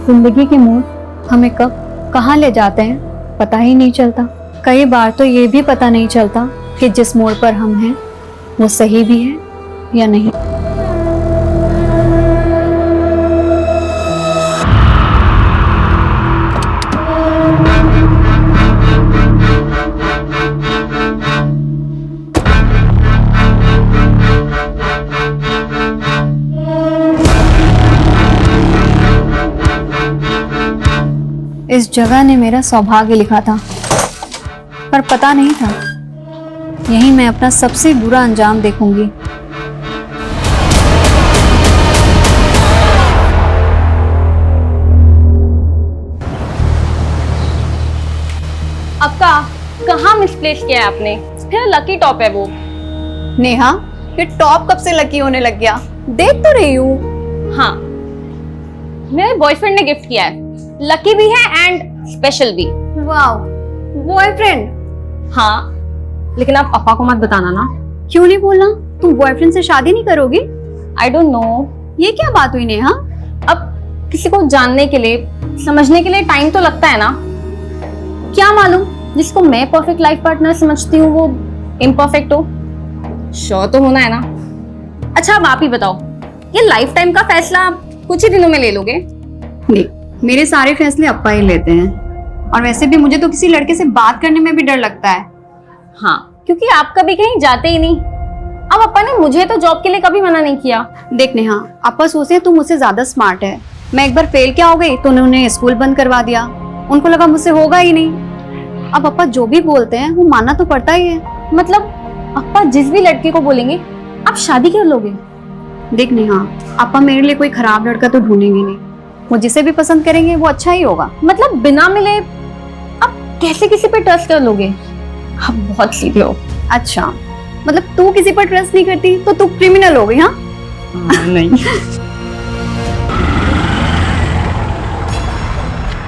जिंदगी के मोड़ हमें कब कहाँ ले जाते हैं पता ही नहीं चलता। कई बार तो ये भी पता नहीं चलता कि जिस मोड़ पर हम हैं वो सही भी है या नहीं। इस जगह ने मेरा सौभाग्य लिखा था, पर पता नहीं था यहीं मैं अपना सबसे बुरा अंजाम देखूंगी। आपका कहाँ मिसप्लेस किया है आपने? फिर लकी टॉप है वो। नेहा, ये टॉप कब से लकी होने लग गया? देख तो रही हूँ। हाँ, मेरे बॉयफ्रेंड ने गिफ्ट किया है। लकी भी है एंड स्पेशल भी। Wow, boyfriend? हाँ, लेकिन आप पापा को मत बताना ना। क्यों नहीं बोलना? तुम बॉयफ्रेंड से शादी नहीं करोगी? I don't know. ये क्या बात हुई नेहा? अब किसी को जानने के लिए, समझने के लिए टाइम तो लगता है ना। क्या मालूम जिसको मैं परफेक्ट लाइफ पार्टनर समझती हूँ वो इम्परफेक्ट हो। श्योर तो होना है ना। अच्छा, अब आप ही बताओ, ये लाइफ टाइम का फैसला आप कुछ ही दिनों में ले लोगे? नहीं, मेरे सारे फैसले अप्पा ही लेते हैं। और वैसे भी मुझे तो किसी लड़के से बात करने में भी डर लगता है। हाँ, क्योंकि आप कभी कहीं जाते ही नहीं। अब अप्पा ने मुझे तो जॉब के लिए कभी मना नहीं किया। देख नेहा, अप्पा सोचते हैं तू मुझसे ज्यादा स्मार्ट है। मैं एक बार फेल क्या हो गई तो उन्होंने स्कूल बंद करवा दिया। उनको लगा मुझसे होगा ही नहीं। अब अप्पा जो भी बोलते हैं वो मानना तो पड़ता ही है। मतलब अप्पा जिस भी लड़के को बोलेंगे आप शादी कर लोगे? देख नेहा, अप्पा मेरे लिए कोई खराब लड़का तो ढूंढेंगे नहीं। वो जिसे भी पसंद करेंगे वो अच्छा ही होगा। मतलब बिना मिले आप कैसे किसी पे ट्रस्ट कर लोगे? आप बहुत सीधे हो। अच्छा, मतलब तू किसी पर ट्रस्ट नहीं करती तो तू क्रिमिनल हो गई? हाँ नहीं।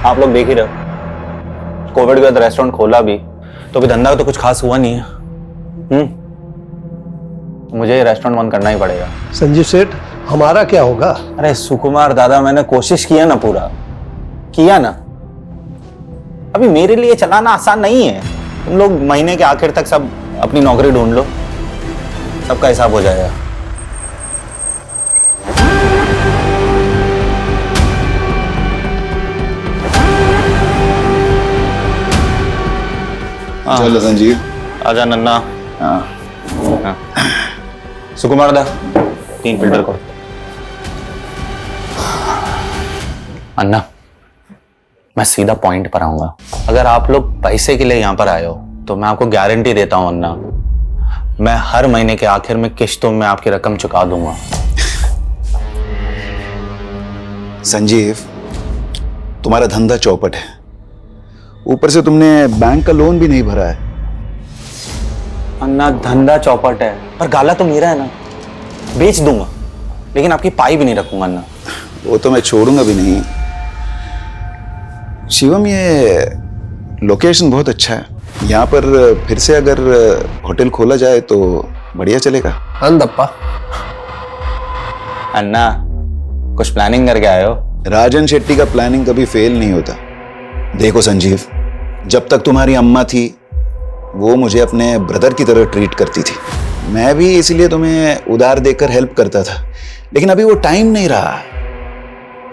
आप लोग देख ही रहे हो, कोविड के बाद रेस्टोरेंट खोला भी तो भी धंधा तो कुछ खास हुआ नहीं है। मुझे ये रेस्टोरेंट बंद करना ही पड़ेगा। संजीव सेठ, हमारा क्या होगा? अरे सुकुमार दादा, मैंने कोशिश किया ना, पूरा किया ना। अभी मेरे लिए चलाना आसान नहीं है। तुम लोग महीने के आखिर तक सब अपनी नौकरी ढूंढ लो, सबका हिसाब हो जाएगा। चलो संजीव, आजा नन्ना। हाँ सुकुमार दा, 3 फिल्टर को। अन्ना, मैं सीधा पॉइंट पर आऊंगा। अगर आप लोग पैसे के लिए यहां पर आए हो तो मैं आपको गारंटी देता हूं अन्ना, मैं हर महीने के आखिर में किश्तों में आपकी रकम चुका दूंगा। संजीव, तुम्हारा धंधा चौपट है, ऊपर से तुमने बैंक का लोन भी नहीं भरा है। अन्ना, धंधा चौपट है पर गाला तो मेरा है ना। बेच दूंगा लेकिन आपकी पाई भी नहीं रखूंगा अन्ना। वो तो मैं छोड़ूंगा भी नहीं। शिवम, ये लोकेशन बहुत अच्छा है, यहाँ पर फिर से अगर होटल खोला जाए तो बढ़िया चलेगा। अंदप्पा, अन्ना, कुछ प्लानिंग करके आए हो? राजन शेट्टी का प्लानिंग कभी फेल नहीं होता। देखो संजीव, जब तक तुम्हारी अम्मा थी वो मुझे अपने ब्रदर की तरह ट्रीट करती थी। मैं भी इसलिए तुम्हें उधार देकर हेल्प करता था, लेकिन अभी वो टाइम नहीं रहा।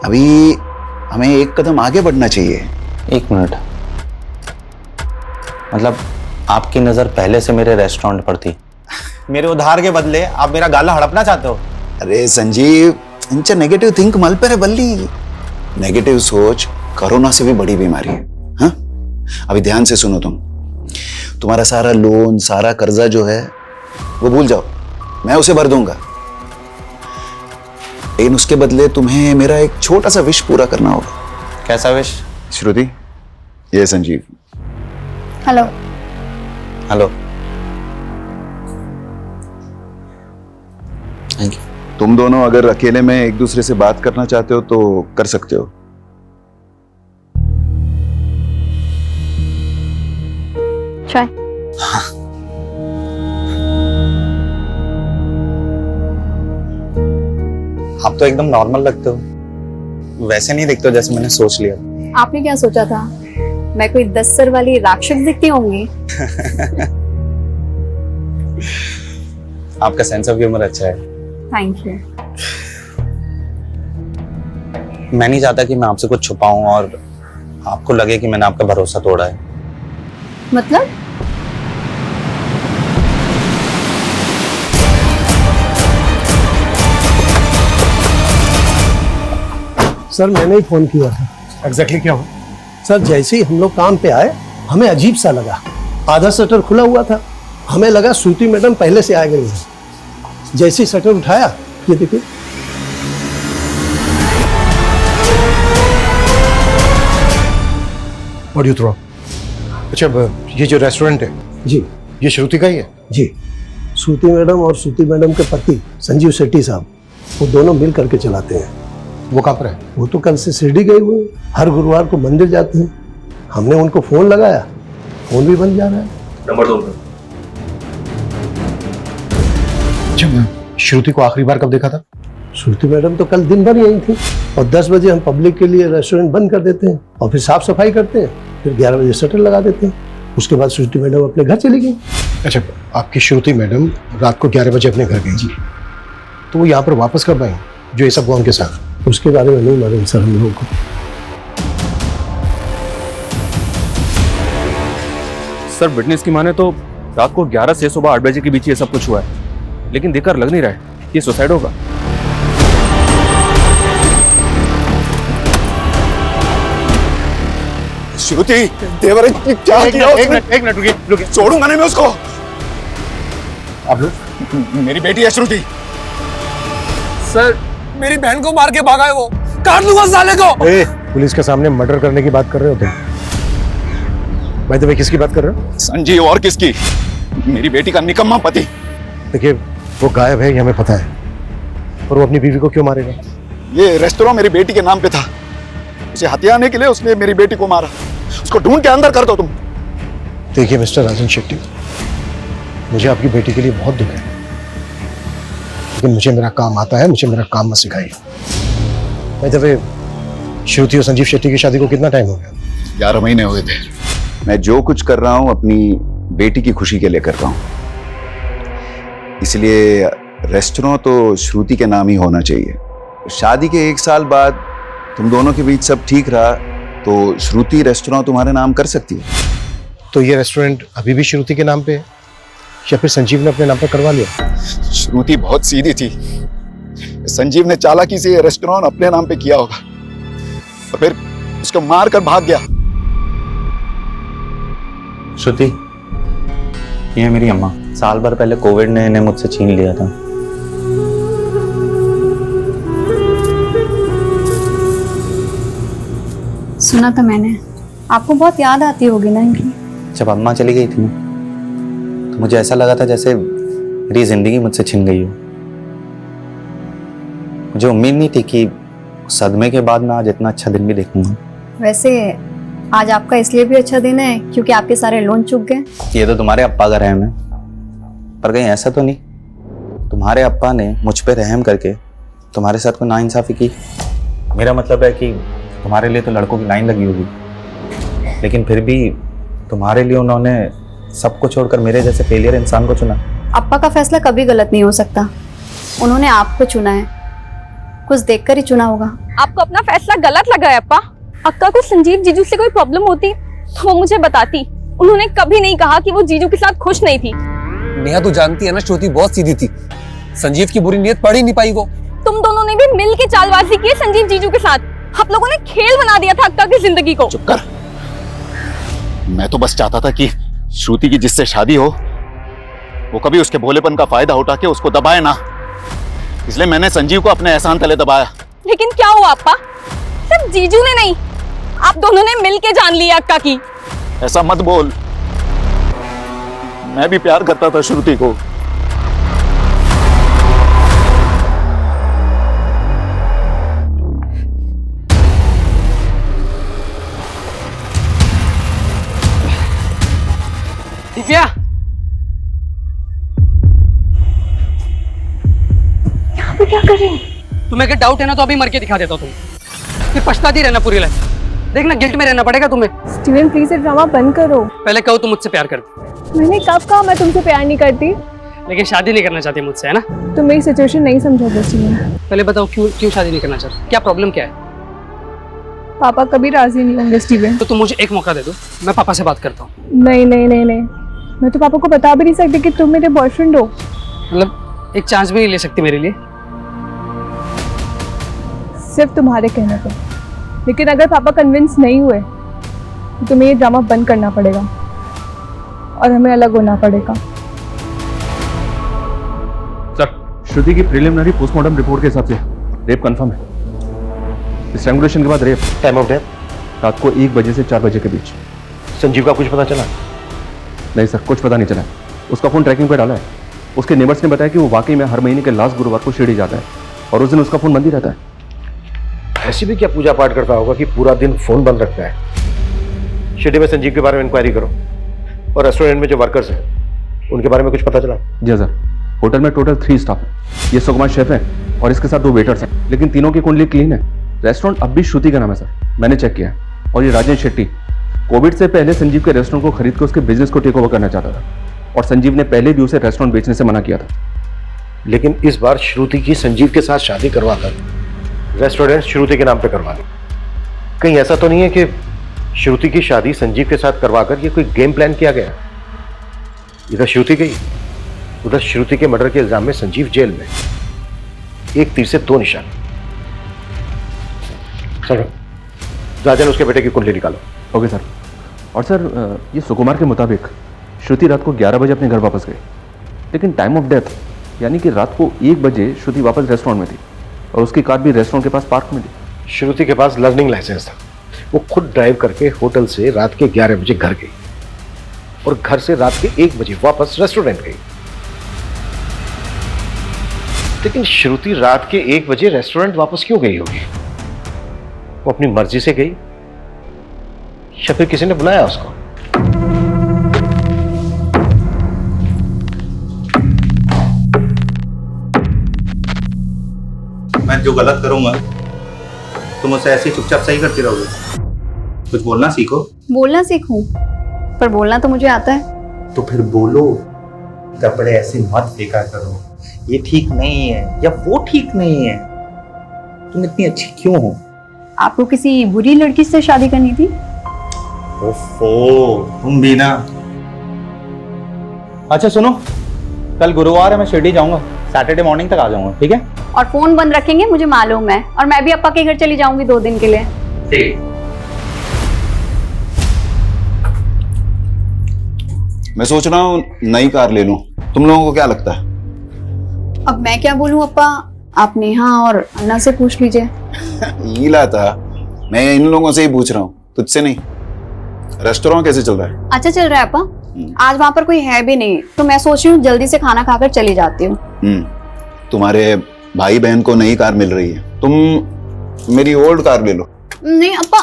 अभी हमें एक कदम आगे बढ़ना चाहिए। 1 मिनट, मतलब आपकी नजर पहले से मेरे रेस्टोरेंट पर थी? मेरे उधार के बदले आप मेरा गाला हड़पना चाहते हो? अरे संजीव, इंचा नेगेटिव थिंक मल पर है बल्ली। नेगेटिव सोच कोरोना से भी बड़ी बीमारी है। हाँ, अभी ध्यान से सुनो। तुम्हारा सारा लोन, सारा कर्जा जो है वो भूल जाओ, मैं उसे भर दूंगा। लेकिन उसके बदले तुम्हें मेरा एक छोटा सा विश पूरा करना होगा। कैसा विश? श्रुति, ये Sanjeev. Hello. Hello. Thank you. तुम दोनों अगर अकेले में एक दूसरे से बात करना चाहते हो तो कर सकते हो। चाय। आप तो एकदम नॉर्मल लगते हो। वैसे नहीं दिखते जैसे मैंने सोच लिया। आपने क्या सोचा था? मैं कोई 10 सर वाली राक्षस दिखती होंगी? आपका सेंस ऑफ ह्यूमर अच्छा है। Thank you. मैं नहीं चाहता कि मैं आपसे कुछ छुपाऊं और आपको लगे कि मैंने आपका भरोसा तोड़ा है। मतलब? सर मैंने ही फोन किया था। एग्जैक्टली क्या हुआ? सर जैसे ही हम लोग काम पे आए हमें अजीब सा लगा। आधा शटर खुला हुआ था, हमें लगा श्रुति मैडम पहले से आ गई है। जैसे ही शटर उठाया, ये देखिए। What you throw? अच्छा, ये जो रेस्टोरेंट है जी ये श्रुति का ही है? जी, श्रुति मैडम और श्रुति मैडम के पति संजीव शेट्टी साहब, वो दोनों मिल करके चलाते हैं। वो कहाँ पर है? वो तो कल से शिरडी गए हुए हैं, हर गुरुवार को मंदिर जाते हैं। हमने उनको फोन लगाया, फोन भी बंद जा रहा है। नंबर 2 अच्छा, श्रुति को आखिरी बार कब देखा था? श्रुति मैडम तो कल दिन भर यहीं थी और 10 बजे हम पब्लिक के लिए रेस्टोरेंट बंद कर देते हैं और फिर साफ सफाई करते हैं, फिर 11 बजे शटर लगा देते हैं। उसके बाद श्रुति मैडम अपने घर चली गई। अच्छा, आपकी श्रुति मैडम रात को 11 बजे अपने घर गई जी, तो वो यहाँ पर वापस कब आई जो ये सब हुआ उनके साथ? उसके बारे में नहीं मालूम सर हम लोगों को। सर विटनेस की माने तो रात को 11 से सुबह 8 बजे के बीच ये सब कुछ हुआ है, लेकिन देखकर लग नहीं रहा है ये सुसाइड होगा। श्रुति देवर क्या किया? एक मिनट रुकिए। छोड़ूंगा नहीं मैं उसको। आप लोग? मेरी बेटी है श्रुति। सर मेरी बहन को मार के भागा है वो, काट लूंगा साले को। पुलिस के सामने मर्डर करने की बात कर रहे हो तुम? भाई तो किसकी बात कर रहे हो? संजीव और किसकी? मेरी बेटी का निकम्मा पति। देखिए वो गायब है ये हमें पता है, और वो अपनी बीवी को क्यों मारेगा? ये रेस्टोरेंट मेरी बेटी के नाम पे था, उसे हथियाने के लिए उसने मेरी बेटी को मारा। उसको ढूंढ के अंदर कर दो तुम। देखिए मिस्टर राजन शेट्टी, मुझे आपकी बेटी के लिए बहुत दुख है, लेकिन मुझे मेरा काम आता है, मुझे मेरा काम मत सिखाइए। भाई दफे श्रुति और संजीव शेट्टी की शादी को कितना टाइम हो गया? 11 महीने हुए थे। मैं जो कुछ कर रहा हूं अपनी बेटी की खुशी के लिए कर रहा हूं, इसलिए रेस्टोरेंट तो श्रुति के नाम ही होना चाहिए। शादी के 1 साल बाद तुम दोनों के बीच सब ठीक रहा तो श्रुति रेस्टोरेंट तुम्हारे नाम कर सकती है। तो ये रेस्टोरेंट अभी भी श्रुति के नाम पे है या फिर संजीव ने अपने नाम पर करवा लिया? श्रुति बहुत सीधी थी, संजीव ने चालाकी से ये रेस्टोरेंट अपने नाम पे किया होगा और फिर उसको मार कर भाग गया। श्रुति, ये है मेरी अम्मा। साल भर पहले कोविड ने इन्हें मुझसे छीन लिया था। सुना था मैंने। आपको बहुत याद आती होगी ना इनकी? जब अम्मा चली गई थी तो मुझे ऐसा लगा था जैसे मेरी जिंदगी मुझसे छिन गई हो। मुझे उम्मीद नहीं थी कि सदमे के बाद मैं आज इतना अच्छा दिन भी देखूंगा। वैसे आज आपका इसलिए भी अच्छा दिन है क्योंकि आपके सारे लोन चुक गए। ये तो तुम्हारे अप्पा का रहम है, पर कहीं ऐसा तो नहीं तुम्हारे अप्पा ने मुझ पे रहम करके तुम्हारे साथ कोई नाइंसाफी की? मेरा मतलब है कि तुम्हारे लिए तो लड़कों की लाइन लगी होगी, लेकिन फिर भी तुम्हारे लिए उन्होंने सबको छोड़कर मेरे जैसे फेलियर इंसान को चुना। अप्पा का फैसला कभी गलत नहीं हो सकता। उन्होंने आपको चुना है, कुछ देखकर ही चुना होगा। आपको अपना फैसला गलत लगा है अप्पा? अक्का को संजीव जीजू से कोई प्रॉब्लम होती तो वो मुझे बताती। उन्होंने कभी नहीं कहा कि वो जीजू के साथ खुश नहीं थी। नेहा तो जानती है ना, श्रुति बहुत सीधी थी, संजीव की बुरी नीयत पढ़ ही नहीं पाई वो। तुम दोनों ने भी मिल के चालबाजी की है संजीव जीजू के साथ। आप लोगों ने खेल बना दिया था अक्का की जिंदगी को। चुप कर। मैं तो बस चाहता था कि श्रुति की जिससे शादी हो वो कभी उसके भोलेपन का फायदा उठा के उसको दबाए ना, इसलिए मैंने संजीव को अपने एहसान तले दबाया। लेकिन क्या हुआ अप्पा? सिर्फ जीजू ने नहीं, आप दोनों ने मिल के जान लिया अक्का की। ऐसा मत बोल, मैं भी प्यार करता था श्रुति को। दिव्या, यहाँ पे क्या कर रही हो? तुम्हें अगर डाउट है ना तो अभी मर के दिखा देता हूँ। तुम फिर पछताती रहना पूरी लाइफ। देखना गिल्ट में रहना पड़ेगा तुम्हें। स्टीवन प्लीज ये ड्रामा बंद करो। पहले कहो तुम मुझसे प्यार करती, मैंने कब कहा मैं तुमसे प्यार नहीं करती? लेकिन शादी नहीं करना चाहती मुझसे, है ना? तुम मेरी सिचुएशन नहीं समझोगे स्टीवन। पहले बताओ क्यों शादी नहीं करना चाहती? क्या प्रॉब्लम क्या है? पापा कभी राजी नहीं होंगे स्टीवन। तो तुम मुझे एक मौका दे दो, मैं पापा से बात करता हूँ। नहीं नहीं नहीं नहीं, मैं तो पापा को बता भी नहीं सकती कि तुम मेरे बॉयफ्रेंड हो। मतलब एक चांस भी नहीं ले सकती मेरे लिए? सिर्फ तुम्हारे कहने पर। लेकिन अगर पापा कन्विंस नहीं हुए तो तुम्हें ये ड्रामा बंद करना पड़ेगा और हमें अलग होना पड़ेगा। सर, श्रुति की प्रिलिमिनरी पोस्टमार्टम रिपोर्ट के हिसाब से रेप कंफर्म है। स्ट्रैंगुलेशन के बाद रेप। टाइम ऑफ डेथ रात को 1 बजे से 4 बजे के बीच। संजीव का कुछ पता चला? नहीं सर, कुछ पता नहीं चला। उसका फोन ट्रैकिंग पे डाला है। उसके नेबर्स ने बताया कि वो वाकई में हर महीने के लास्ट गुरुवार को शिरडी जाता है और उस दिन उसका फोन बंद ही रहता है। ऐसी भी क्या पूजा पाठ करता होगा कि पूरा दिन फोन बंद रखता है? शिरडी में संजीव के बारे में इंक्वायरी करो। और रेस्टोरेंट में जो वर्कर्स हैं उनके बारे में कुछ पता चला? जी सर, होटल में टोटल 3 स्टाफ है। ये सुकुमार शेफ है और इसके साथ 2 वेटर्स हैं, लेकिन तीनों की कुंडली क्लीन है। रेस्टोरेंट अब भी श्रुति का नाम है सर, मैंने चेक किया। और ये राजेश शेट्टी कोविड से पहले संजीव के रेस्टोरेंट को खरीद कर उसके बिजनेस को टेक ओवर करना चाहता था और संजीव ने पहले भी उसे रेस्टोरेंट बेचने से मना किया था। लेकिन इस बार श्रुति की संजीव के साथ शादी करवाकर रेस्टोरेंट श्रुति के नाम पे करवा ली। कहीं ऐसा तो नहीं है कि श्रुति की शादी संजीव के साथ करवाकर ये कोई गेम प्लान किया गया? इधर श्रुति गई, उधर श्रुति के मर्डर के इल्जाम में संजीव जेल में। एक तीर से 2 निशान। सर, राजन उसके बेटे की कुंडली निकालो। Okay sir. और सर, ये सुकुमार के मुताबिक श्रुति रात को 11 बजे अपने घर वापस गई, लेकिन टाइम ऑफ डेथ यानी कि रात को 1 बजे श्रुति वापस रेस्टोरेंट में थी और उसकी कार भी रेस्टोरेंट के पास पार्क में थी। श्रुति के पास लर्निंग लाइसेंस था। वो खुद ड्राइव करके होटल से रात के 11 बजे घर गई और घर से रात के 1 बजे वापस रेस्टोरेंट गई। लेकिन श्रुति रात के 1 बजे रेस्टोरेंट वापस क्यों गई होगी? वो अपनी मर्जी से गई या फिर किसी ने बुलाया उसको? मैं जो गलत करूंगा तुम उसे ऐसे ही चुपचाप सही करती रहोगे? कुछ बोलना सीखो। बोलना सीखूं, पर बोलना तो मुझे आता है। तो फिर बोलो, कपड़े ऐसे मत फेंका करो। ये ठीक नहीं है या वो ठीक नहीं है। तुम इतनी अच्छी क्यों हो? आपको किसी बुरी लड़की से शादी करनी थी? ओफो, तुम भी ना। अच्छा सुनो, कल गुरुवार है, मैं शिरडी जाऊंगा। सैटरडे मॉर्निंग तक आ जाऊंगा, ठीक है? और फोन बंद रखेंगे, मुझे मालूम है। और मैं भी अप्पा के घर चली जाऊंगी 2 दिन के लिए। ठीक। मैं सोच रहा हूँ नई कार ले लूं। तुम लोगों को क्या लगता है? अब मैं क्या बोलूं अप्पा, आप नेहा और अन्ना से पूछ लीजिए। नीला था, मैं इन लोगों से ही पूछ रहा हूँ, तुझसे नहीं। रेस्टोरेंट कैसे चल रहा है? अच्छा चल रहा है अप्पा। आज वहां पर कोई है भी नहीं, तो मैं सोच रही हूँ जल्दी से खाना खाकर चली जाती हूँ। तुम्हारे भाई बहन को नई कार मिल रही है, तुम मेरी ओल्ड कार ले लो। नहीं अप्पा।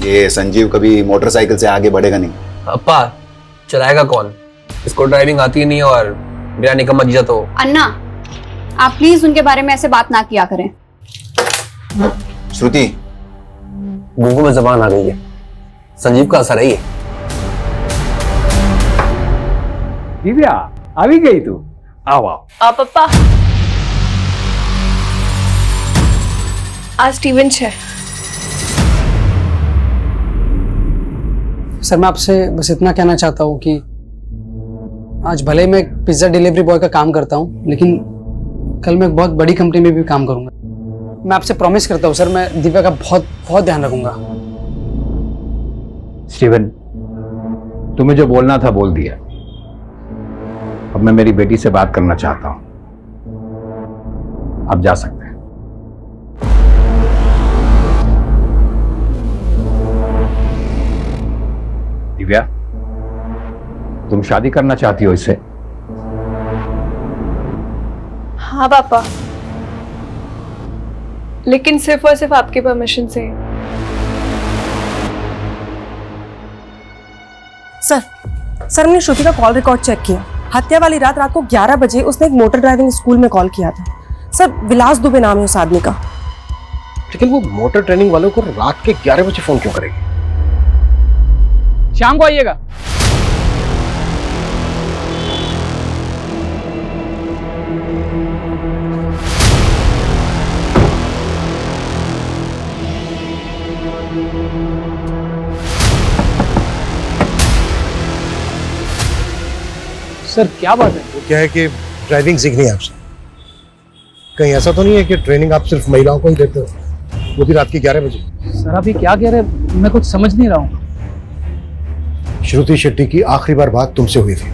ये संजीव कभी मोटरसाइकिल से आगे बढ़ेगा नहीं। अप्पा, चलाएगा कौन? इसको ड्राइविंग आती नहीं और मेरा निकम्मा जीजा तो। अन्ना, आप प्लीज उनके बारे में ऐसे बात ना किया करें। श्रुति, मुंह में जबान आ गई है। संजीव का असर है ये। दिव्या, आ भी गई तू? आओ आओ। पापा, आज स्टीवन है। सर मैं आपसे बस इतना कहना चाहता हूँ कि आज भले मैं एक पिज्ज़ा डिलीवरी बॉय का काम करता हूँ, लेकिन कल मैं एक बहुत बड़ी कंपनी में भी काम करूँगा। मैं आपसे प्रॉमिस करता हूँ सर, मैं दिव्या का बहुत बहुत ध्यान रखूंगा। स्टीवन, तुम्हें जो बोलना था बोल दिया। अब मैं मेरी बेटी से बात करना चाहता हूँ। आप जा सकते हैं। दिव्या, तुम शादी करना चाहती हो इससे? हाँ पापा, लेकिन सिर्फ और सिर्फ आपके परमिशन से। सर हमने श्रुति का कॉल रिकॉर्ड चेक किया। हत्या वाली रात को 11 बजे उसने एक मोटर ड्राइविंग स्कूल में कॉल किया था। सर विलास दुबे नाम है उस आदमी का। लेकिन वो मोटर ट्रेनिंग वालों को रात के 11 बजे फोन क्यों करेगी? शाम को आइएगा। सर क्या बात है? वो क्या है कि ड्राइविंग सीखनी है आपसे। कहीं ऐसा तो नहीं है कि ट्रेनिंग आप सिर्फ महिलाओं को ही देते हो, वो भी रात के 11 बजे? सर अभी क्या कह रहे हैं, मैं कुछ समझ नहीं रहा हूँ। श्रुति शेट्टी की आखिरी बार बात तुमसे हुई थी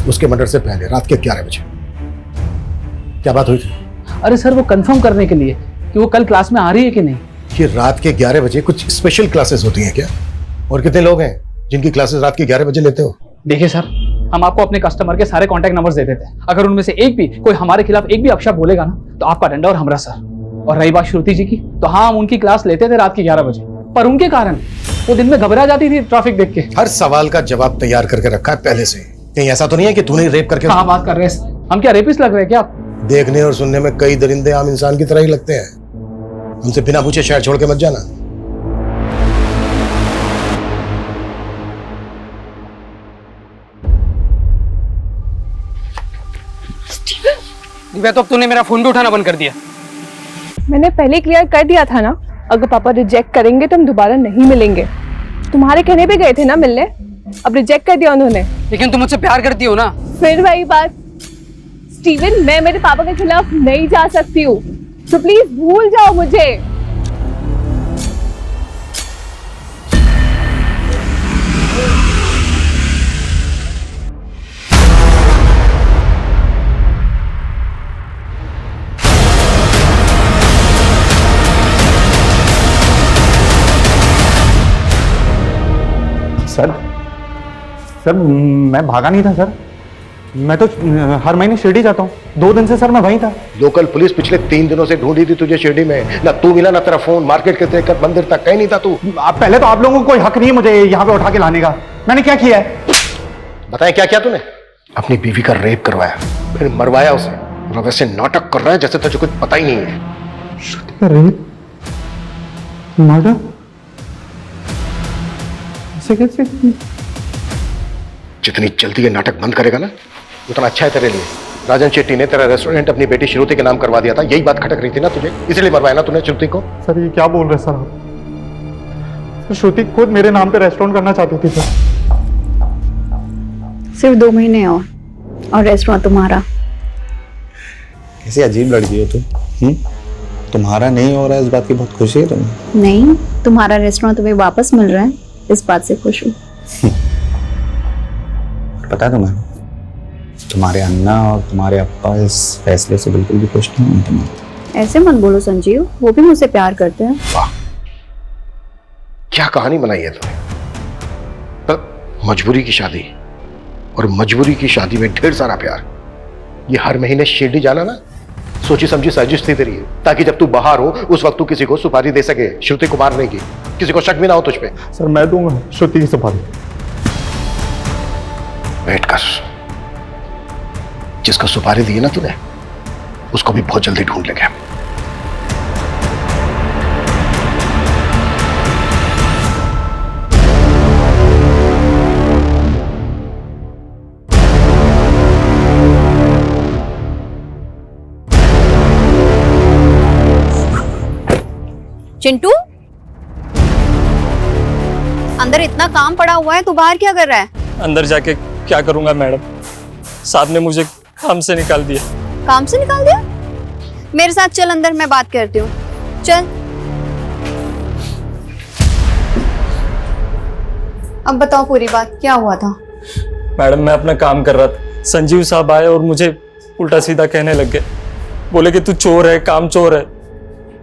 उसके मर्डर से पहले रात के 11 बजे। क्या बात हुई थी? अरे सर वो कंफर्म करने के लिए कि वो कल क्लास में आ रही है कि नहीं। कि रात के 11 बजे कुछ स्पेशल क्लासेस होती हैं क्या? और कितने लोग हैं जिनकी क्लासेस रात के 11 बजे लेते हो? देखिए सर, हम आपको अपने कस्टमर के सारे कॉन्टैक्ट नंबर्स दे देते हैं। अगर उनमें से एक भी कोई हमारे खिलाफ एक भी अपशब्द बोलेगा ना तो आपका डंडा और हमरा सर। और रही बात श्रुति जी की, तो हाँ हम उनकी क्लास लेते थे रात के 11 बजे, पर उनके कारण वो दिन में घबरा जाती थी ट्रैफिक देख के। हर सवाल का जवाब तैयार करके रखा है पहले से। कहीं ऐसा तो नहीं है कि तूने रेप करके? कहाँ बात कर रहे हैं, हम क्या रेपिस्ट लग रहे हैं क्या? देखने और सुनने में कई दरिंदे आम इंसान की तरह ही लगते हैं। हमसे बिना पूछे शहर छोड़ के मत जाना। दिव्या, तो अब तूने मेरा फोन भी उठाना बंद कर दिया। मैंने पहले क्लियर कर दिया था ना, अगर पापा रिजेक्ट करेंगे तो हम दोबारा नहीं मिलेंगे। तुम्हारे कहने पे गए थे ना मिलने, अब रिजेक्ट कर दिया उन्होंने। लेकिन तुम मुझसे प्यार करती हो ना? फिर वही बात स्टीवन, मैं मेरे पापा के खिलाफ नहीं जा सकती हूँ, तो प्लीज भूल जाओ मुझे। सर मैं भागा नहीं था सर, मैं तो हर महीने शिरडी जाता हूँ। 2 दिन से सर मैं वहीं था। लोकल पुलिस पिछले 3 दिनों से ढूंढी थी तुझे शिरडी में। ना तू मिला ना तेरा फोन, मार्केट के तेरे मंदिर तक कहीं नहीं था तू। पहले तो आप लोगों को कोई हक नहीं है मुझे यहाँ पे उठा के लाने का। मैंने क्या किया है? बताया क्या किया तूने? अपनी बीवी का रेप करवाया, फिर मरवाया उसे, और वैसे नाटक कर रहा है जैसे तुझे कुछ पता ही नहीं है। श्रुति का रेप, मर्डर, कैसे? जितनी जल्दी ये नाटक बंद करेगा ना उतना अच्छा है तेरे लिए। राजन शेट्टी ने तेरा रेस्टोरेंट अपनी बेटी श्रुति के नाम करवा दिया था, यही बात खटक रही थी ना तुझे, इसलिए मरवाया ना तूने श्रुति को। सर ये क्या बोल रहे हैं सर आप? श्रुति खुद मेरे नाम पे रेस्टोरेंट करना चाहती थी सर। सिर्फ 2 महीने और रेस्टोरेंट तुम्हारा। कैसी अजीब लड़की हो तुम। तुम्हारा नहीं हो रहा है इस बात की बहुत खुशी है तुम्हें? नहीं, तुम्हारा रेस्टोरेंट तुम्हें वापस मिल रहा है, इस बात से खुश हूँ। पता है तुम्हें, तुम्हारे अन्ना और तुम्हारे अप्पा इस फैसले से बिल्कुल भी खुश नहीं हैं तुम्हें। ऐसे मत बोलो संजीव, वो भी मुझसे प्यार करते हैं। वाह, क्या कहानी बनाई है तुमने। पर मजबूरी की शादी, और मजबूरी की शादी में ढेर सारा प्यार। ये हर महीने शिरडी जाना ना सोची समझी साजिश थी तेरी, ताकि जब तू बाहर हो उस वक्त तू किसी को सुपारी दे सके श्रुति को मारने की, किसी को शक भी ना हो तुझ पे। सर मैं दूंगा श्रुति की सुपारी। वेट कर, जिसको सुपारी दी है ना तूने उसको भी बहुत जल्दी ढूंढ लेंगे। चिंटू, अंदर इतना काम पड़ा हुआ है, तू बाहर क्या कर रहा है? अंदर जाके क्या करूंगा मैडम, साहब ने मुझे काम से निकाल दिया। काम से निकाल दिया? मेरे साथ चल अंदर, मैं बात करती हूँ, चल। अब बताओ पूरी बात, क्या हुआ था? मैडम मैं अपना काम कर रहा था, संजीव साहब आए और मुझे उल्टा सीधा कहने लग गए। बोले कि तू चोर है, काम चोर है,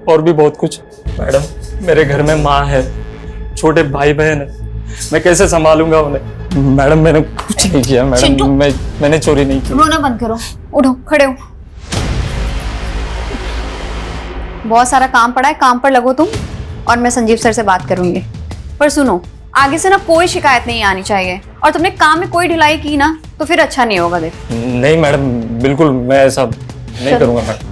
और भी बहुत कुछ। मैडम मेरे घर में माँ है, छोटे भाई बहन है, मैं कैसे संभालूंगा उन्हें? मैडम मैंने कुछ नहीं किया मैडम, मैंने चोरी नहीं की। रोना बंद करो, उठो, खड़े हो। बहुत सारा काम पड़ा है, काम पर लगो तुम, और मैं संजीव सर से बात करूंगी। पर सुनो, आगे से ना कोई शिकायत नहीं आनी चाहिए, और तुमने काम में कोई ढिलाई की ना तो फिर अच्छा नहीं होगा। देख नहीं मैडम, बिल्कुल मैं ऐसा नहीं करूंगा मैडम।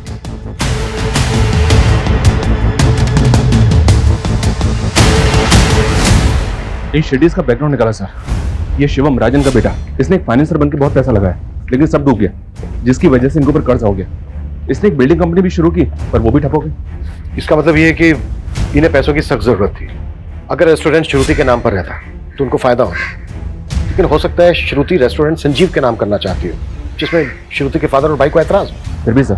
इन शेडीज का बैकग्राउंड निकाला सर। ये शिवम, राजन का बेटा, इसने एक फाइनेंसर बनकर बहुत पैसा लगाया, लेकिन सब डूब गया, जिसकी वजह से इनके ऊपर कर्ज हो गया। इसने एक बिल्डिंग कंपनी भी शुरू की, पर वो भी ठप हो गई। इसका मतलब ये है कि इन्हें पैसों की सख्त जरूरत थी। अगर रेस्टोरेंट श्रुति के नाम पर रहता तो उनको फायदा होता, लेकिन हो सकता है श्रुति रेस्टोरेंट संजीव के नाम करना चाहती हो, जिसमें श्रुति के फादर और भाई को एतराज हो। फिर भी सर,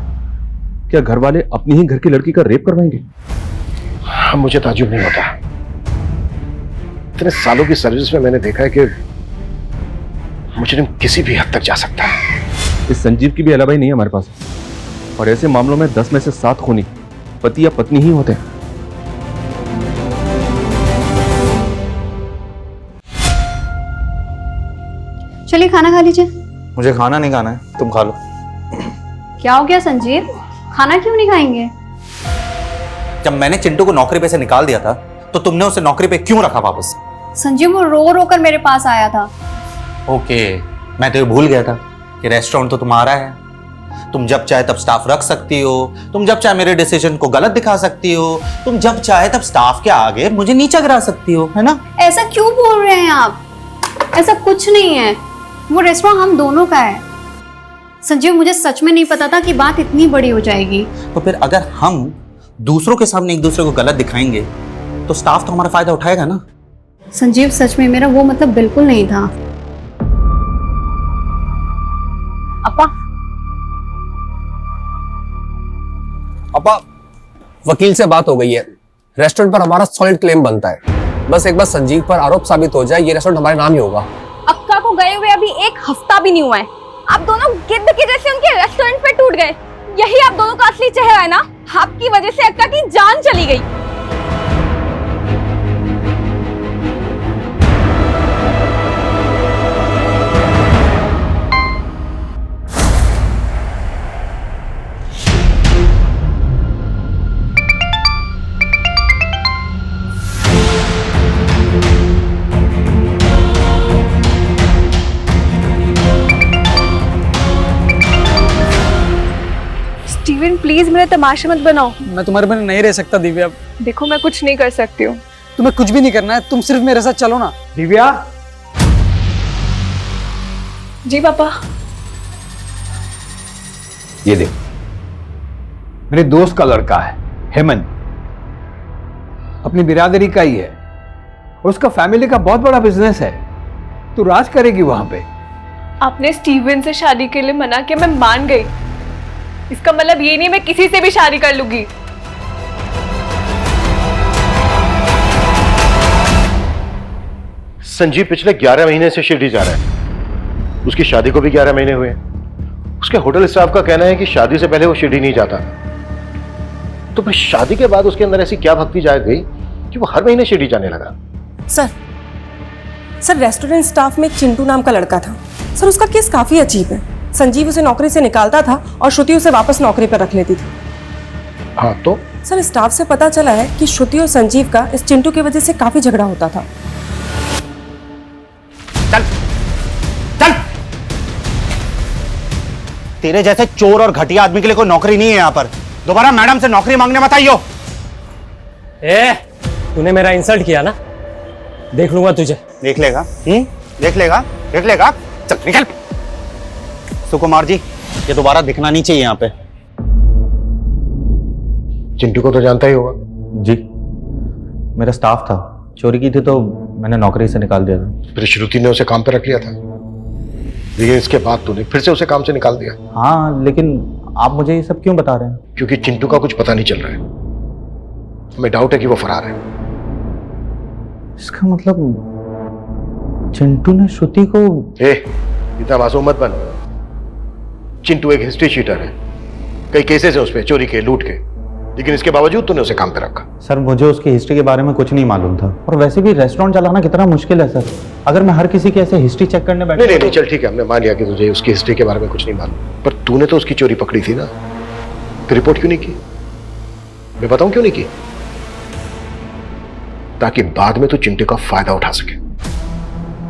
क्या घर वाले अपनी ही घर की लड़की का रेप करवाएंगे? मुझे ताज्जुब नहीं होता। इतने सालों की सर्विस में मैंने देखा है कि मुजरिम किसी भी हद तक जा सकता है। इस संजीव की भी अलावा नहीं है हमारे पास, और ऐसे मामलों में 10 में से 7 खूनी पति या पत्नी ही होते हैं। चलिए खाना खा लीजिए। मुझे खाना नहीं खाना है, तुम खा लो। क्या हो गया संजीव, खाना क्यों नहीं खाएंगे? जब मैंने चिंटू को नौकरी पे से निकाल दिया था, तो तुमने उसे नौकरी पे क्यों रखा वापस? संजीव वो रो रो कर मेरे पास आया था। ओके, मैं तो ये भूल गया था कि रेस्टोरेंट तो तुम्हारा है। तुम जब चाहे तब स्टाफ रख सकती हो, तुम जब चाहे मेरे डिसीजन को गलत दिखा सकती हो, तुम जब चाहे तब स्टाफ के आगे मुझे नीचा गिरा सकती हो, है ना? ऐसा क्यों बोल रहे हैं आप? ऐसा कुछ नहीं है, वो रेस्टोरेंट हम दोनों का है। संजीव, मुझे सच में नहीं पता था कि बात इतनी बड़ी हो जाएगी। तो फिर अगर हम दूसरों के सामने एक दूसरे को गलत दिखाएंगे, तो स्टाफ तो हमारा फायदा उठाएगा ना? संजीव, सच में मेरा वो मतलब बिल्कुल नहीं था। अपा, वकील से बात हो गई है, रेस्टोरेंट पर हमारा सॉलिड क्लेम बनता है। बस एक बार संजीव पर आरोप साबित हो जाए, ये रेस्टोरेंट हमारे नाम ही होगा। अक्का को गए हुए अभी 1 हफ्ता भी नहीं हुआ है, आप दोनों गिद्ध के जैसे उनके रेस्टोरेंट पे टूट गए। यही आप दोनों का असली चेहरा है ना? आपकी वजह से अक्का की जान चली गई। स्टीवन, प्लीज मेरा तमाशा मत बनाओ। मैं तुम्हारे बिना नहीं रह सकता दिव्या। देखो, मैं कुछ नहीं कर सकती हूँ। तुम्हें कुछ भी नहीं करना है, तुम सिर्फ मेरे साथ चलो ना। दिव्या, जी पापा। ये देख, मेरे दोस्त का लड़का है हेमंत, अपनी बिरादरी का ही है, और उसका फैमिली का बहुत बड़ा बिजनेस है। तू राज करेगी वहां पे। आपने स्टीवन से शादी के लिए मना किया, मैं मान गई। इसका मतलब ये नहीं मैं किसी से भी शादी कर लूंगी। संजीव पिछले 11 महीने से शिरडी जा रहा है। उसकी शादी को भी 11 महीने हुए। उसके होटल स्टाफ का कहना है कि शादी से पहले वो शिरडी नहीं जाता। तो फिर शादी के बाद उसके अंदर ऐसी क्या भक्ति जाग गई कि वो हर महीने शिरडी जाने लगा? सर, रेस्टोरेंट स्टाफ में एक चिंटू नाम का लड़का था। सर, उसका केस काफी अजीब है। संजीव उसे नौकरी से निकालता था और श्रुति उसे वापस नौकरी पर रख लेती थी। हाँ तो? सर, स्टाफ से पता चला है कि श्रुति और संजीव का इस चिंटू की वजह से काफी झगड़ा होता था। चल चल, तेरे जैसे चोर और घटिया आदमी के लिए कोई नौकरी नहीं है यहाँ पर। दोबारा मैडम से नौकरी मांगने मत आइयो। तूने मेरा इंसल्ट किया ना, देख लूंगा तुझे। देख लेगा? देख लेगा? देख लेगा? चल निकल। सुकुमार जी, ये दोबारा दिखना नहीं चाहिए यहाँ पे। चिंटू को तो जानता ही होगा। जी, मेरा स्टाफ था, चोरी की थी तो मैंने नौकरी से निकाल दिया था। फिर श्रुति ने उसे काम पे रख लिया था, लेकिन इसके बाद तूने फिर से उसे काम से निकाल दिया। हाँ, लेकिन आप मुझे ये सब क्यों बता रहे हैं? क्योंकि चिंटू का कुछ पता नहीं चल रहा है। हमें डाउट है कि वो फरार है। इसका मतलब चिंटू ने श्रुति को... इतना मासूम मत बन। चिंटू एक हिस्ट्री शीटर है, कई केसेस है उस पे, चोरी के, लूट के, लेकिन इसके बावजूद तूने उसे काम पे रखा। सर, मुझे उसकी हिस्ट्री के बारे में कुछ नहीं मालूम था, और वैसे भी रेस्टोरेंट चलाना कितना मुश्किल है सर। अगर मैं हर किसी की ऐसे हिस्ट्री चेक करने बैठा... नहीं, चल ठीक है, हमने मान लिया कि तुझे उसकी हिस्ट्री के बारे में कुछ नहीं मालूम, पर तूने तो उसकी चोरी पकड़ी थी ना, फिर रिपोर्ट क्यों नहीं की? मैं बताऊं क्यों नहीं की? ताकि बाद में तू चिंटू का फायदा उठा सके,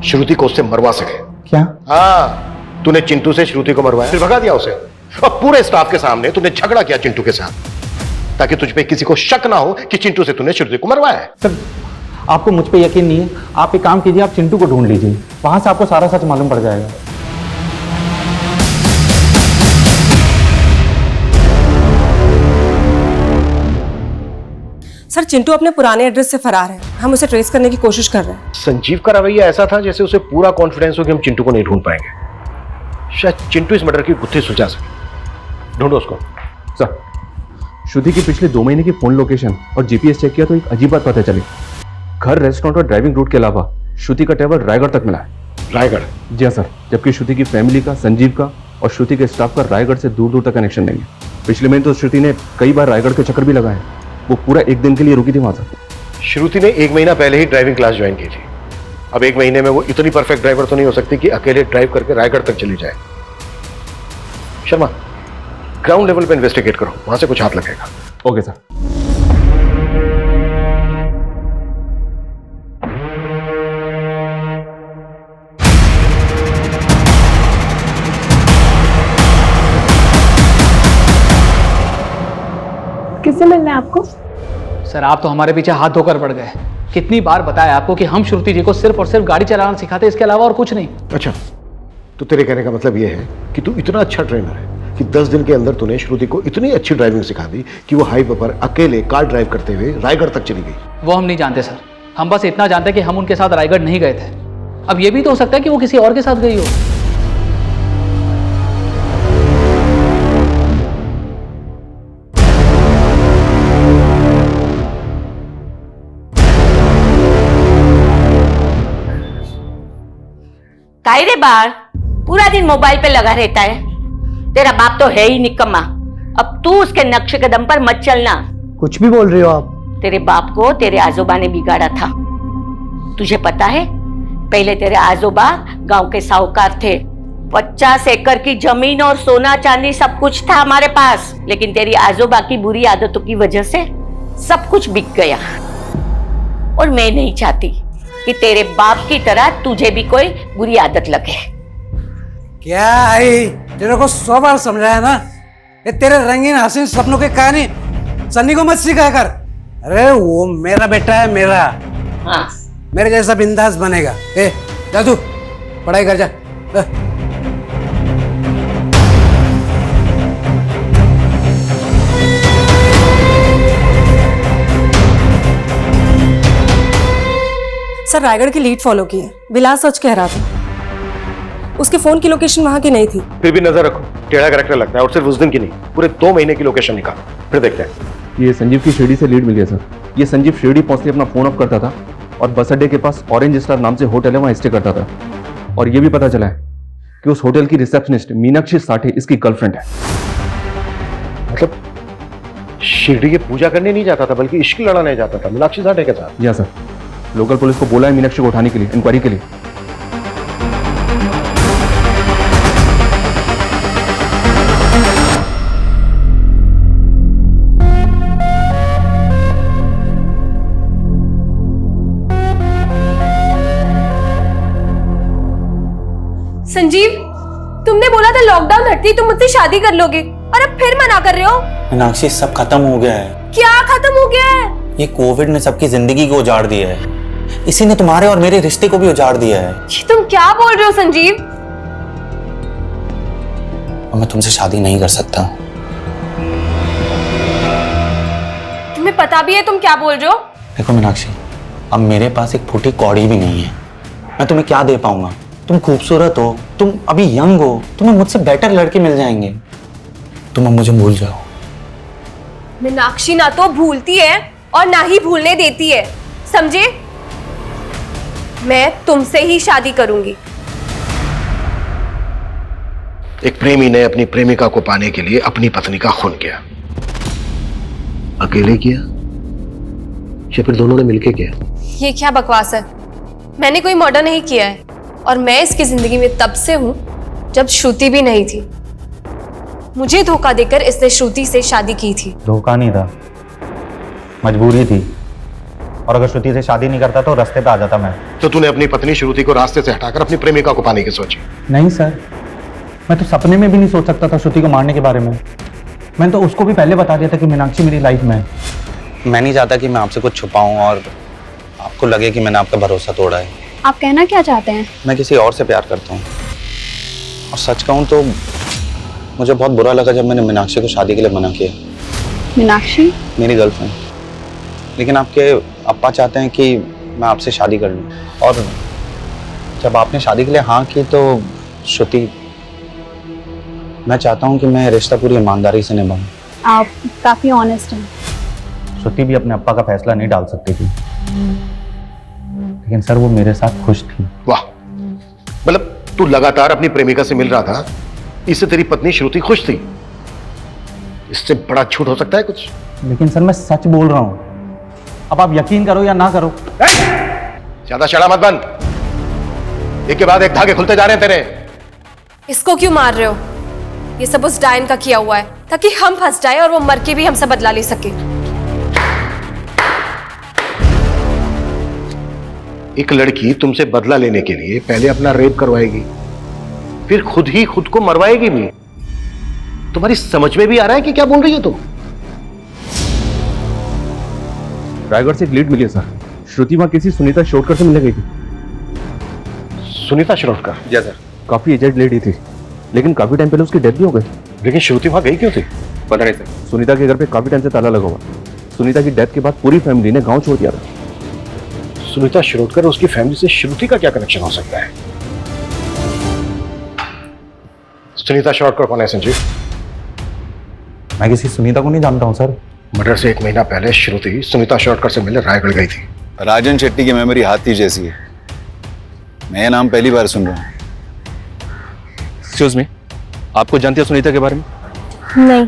श्रुति को उससे मरवा सके। क्या? हाँ, तूने चिंटू से श्रुति को मरवाया, फिर भगा दिया उसे, और पूरे स्टाफ के सामने तूने झगड़ा किया चिंटू के साथ, ताकि तुझ पे किसी को शक ना हो कि चिंटू से तूने श्रुति को मरवाया है। सर, आपको मुझ पे यकीन नहीं है, आप एक काम कीजिए, आप चिंटू को ढूंढ लीजिए, वहां से आपको सारा सच मालूम पड़ जाएगा। सर चिंटू अपने पुराने एड्रेस से फरार है, हम उसे ट्रेस करने की कोशिश कर रहे हैं। संजीव का रवैया ऐसा था जैसे उसे पूरा कॉन्फिडेंस हो कि हम चिंटू को नहीं ढूंढ पाएंगे। शायद चिंटू इस मर्डर की गुत्थी सुलझा सके। ढूंढो उसको। सर, श्रुति की पिछले 2 महीने की फोन लोकेशन और जीपीएस चेक किया तो एक अजीब बात पता चली। घर, रेस्टोरेंट और ड्राइविंग रूट के अलावा श्रुति का ट्रैवल रायगढ़ तक मिला है। रायगढ़? जी हाँ सर, जबकि श्रुति की फैमिली का, संजीव का और श्रुति के स्टाफ का रायगढ़ से दूर दूर तक कनेक्शन नहीं है। पिछले महीने तो श्रुति ने कई बार रायगढ़ के चक्कर भी लगाए। वो पूरा 1 दिन के लिए रुकी थी वहां सर। श्रुति ने 1 महीना पहले ही ड्राइविंग क्लास ज्वाइन की थी। अब 1 महीने में वो इतनी परफेक्ट ड्राइवर तो नहीं हो सकती कि अकेले ड्राइव करके रायगढ़ तक चली जाए। शर्मा, ग्राउंड लेवल पे इन्वेस्टिगेट करो, वहां से कुछ हाथ लगेगा। Okay sir. किससे मिलना है आपको? सर आप तो हमारे पीछे हाथ धोकर पड़ गए। कितनी बार बताया आपको कि हम श्रुति जी को सिर्फ और सिर्फ गाड़ी चलाना सिखाते, इसके अलावा और कुछ नहीं। अच्छा, तो तेरे कहने का मतलब यह है कि तू इतना अच्छा ट्रेनर है कि 10 दिन के अंदर तूने श्रुति को इतनी अच्छी ड्राइविंग सिखा दी कि वो हाईवे पर अकेले कार ड्राइव करते हुए रायगढ़ तक चली गई। वो हम नहीं जानते सर, हम बस इतना जानते कि हम उनके साथ रायगढ़ नहीं गए थे। अब ये भी तो हो सकता है कि वो किसी और के साथ गई हो। काहे रे बाहर पूरा दिन मोबाइल पे लगा रहता है? तेरा बाप तो है ही निकम्मा। अब तू उसके नक्शे कदम पर मत चलना। कुछ भी बोल रही हो आप? तेरे बाप को तेरे आजोबा ने बिगाड़ा था। तुझे पता है, पहले तेरे आजोबा गांव के साहूकार थे। 50 एकड़ की जमीन और सोना चांदी सब कुछ था हमारे पास, लेकिन तेरी आजोबा की बुरी आदतों की वजह से सब कुछ बिक गया। और मैं नहीं चाहती कि तेरे बाप की तरह तुझे भी कोई बुरी आदत लगे। क्या आई, तेरे को 100 बार समझाया ना, ये तेरे रंगीन हसीन सपनों के कहानी सन्नी को मत सिखाया कर। अरे वो मेरा बेटा है, मेरा। हाँ। मेरे जैसा बिंदास बनेगा। ए जा तू पढ़ाई कर जा। सर रायगढ़ की लीड फॉलो की है, विलास सच कह रहा था। उसके फोन की लोकेशन वहां की नहीं थी। फिर भी नजर रखो, टेढ़ा कैरेक्टर लगता है, और सिर्फ उस दिन की नहीं, पूरे 2 महीने की लोकेशन निकालो, फिर देखते हैं। ये संजीव की शिरडी से लीड मिली है सर। ये संजीव शिरडी पहुंचते अपना फोन ऑफ करता था और बस अड्डे के पास ऑरेंज स्टार नाम से होटल है, वहां स्टे करता था। और ये भी पता चला है कि उस होटल की रिसेप्शनिस्ट मीनाक्षी साठे इसकी गर्लफ्रेंड है। मतलब शिरडी की पूजा करने नहीं जाता था, बल्कि इश्क लड़ाने जाता था मीनाक्षी साठे के साथ। जी हाँ सर, लोकल पुलिस को बोला है मीनाक्षी को उठाने के लिए, इंक्वायरी के लिए। संजीव, तुमने बोला था लॉकडाउन हटती तुम मुझसे शादी कर लोगे, और अब फिर मना कर रहे हो। मीनाक्षी, सब खत्म हो गया है। क्या खत्म हो गया है? ये कोविड ने सबकी जिंदगी को उजाड़ दिया है। इसी ने तुम्हारे और मेरे रिश्ते को भी उजाड़ दिया है। ये तुम क्या बोल रहे हो संजीव? और मैं तुमसे शादी नहीं कर सकता। तुम्हें पता भी है तुम क्या बोल रहे हो? देखो मीनाक्षी, अब मेरे पास एक फूटी कौड़ी भी नहीं है। मैं तुम्हें क्या दे पाऊंगा? तुम खूबसूरत हो, तुम अभी यंग हो, तुम्हें मुझसे बेटर लड़के मिल जाएंगे। तुम अब मुझे भूल जाओ। मीनाक्षी ना तो भूलती है और ना ही भूलने देती है, समझे? मैं तुमसे ही शादी करूंगी। एक प्रेमी ने अपनी प्रेमिका को पाने के लिए अपनी पत्नी का खून किया। अकेले किया या फिर दोनों ने मिलकर किया? ये क्या बकवास है? मैंने कोई मर्डर नहीं किया है, और मैं इसकी जिंदगी में तब से हूं जब श्रुति भी नहीं थी। मुझे धोखा देकर इसने श्रुति से शादी की थी। धोखा नहीं था, मजबूरी थी। और अगर श्रुति से शादी नहीं करता तो रास्ते पे आ जाता मैं। तो तूने अपनी पत्नी श्रुति को रास्ते से हटाकर अपनी प्रेमिका को पाने की सोची? नहीं सर, मैं तो सपने में भी नहीं सोच सकता था श्रुति को मारने के बारे में। मैंने तो उसको भी पहले बता दिया था कि मीनाक्षी मेरी लाइफ में है। मैं नहीं चाहता कि मैं आपसे कुछ छुपाऊं और आपको लगे कि मैंने आपका भरोसा तोड़ा है। आप कहना क्या चाहते हैं? मैं किसी और से प्यार करता हूँ, और सच कहूँ तो मुझे बहुत बुरा लगा जब मैंने मीनाक्षी को शादी के लिए मना किया। मीनाक्षी? मेरी गर्लफ्रेंड। लेकिन आपके अप्पा चाहते हैं कि मैं आपसे शादी कर लूँ, और जब आपने शादी के लिए हाँ की तो श्रुति, मैं चाहता हूँ कि मैं रिश्ता पूरी ईमानदारी से निभाऊं। आप काफी ऑनेस्ट हैं। श्रुति भी अपने अप्पा का फैसला नहीं डाल सकती थी, लेकिन सर वो मेरे साथ खुश थी। वाह, मतलब तू लगातार अपनी प्रेमिका से मिल रहा था, इससे तेरी पत्नी श्रुति खुश थी? इससे बड़ा झूठ हो सकता है कुछ? लेकिन सर मैं सच बोल रहा हूं, अब आप यकीन करो या ना करो। ज्यादा शड़ा मत बन, एक के बाद एक धागे खुलते जा रहे हैं तेरे। इसको क्यों मार रहे हो? ये सब उस डायन का किया हुआ है ताकि हम फंस जाए और वो मर के भी हमसे बदला ले सके। एक लड़की तुमसे बदला लेने के लिए पहले अपना रेप करवाएगी, फिर खुद ही खुद को मरवाएगी भी। तुम्हारी समझ में भी आ रहा है कि क्या बोल रही हो तुम? रायगढ़ से एक लीड मिली है सर। श्रुति वहां किसी सुनीता शिरोडकर से मिलने गई थी। सुनीता शिरोडकर? जी सर। काफी एजेड लेडी थी, लेकिन काफी टाइम पहले उसकी डेथ भी हो गई। लेकिन श्रुति वहां गई क्यों थी? पता नहीं सर। सुनीता के घर पे काफी टाइम से ताला लगा हुआ। सुनीता की डेथ के बाद पूरी फैमिली ने गांव छोड़ दिया था। सुनीता शिरोडकर और उसकी फैमिली से श्रुति का क्या कनेक्शन हो सकता है? सुनीता शिरोडकर कौन है संजीव? मैं किसी सुनीता को नहीं जानता हूं सर। मर्डर से 1 महीना पहले श्रुति सुनीता शिरोडकर से मिलने रायगढ़ गई थी। राजन शेट्टी की मेमोरी हाथी जैसी है। मैं ये नाम पहली बार सुन रहा हूँ। एक्सक्यूज मी, आपको जानती है सुनीता के बारे में? नहीं।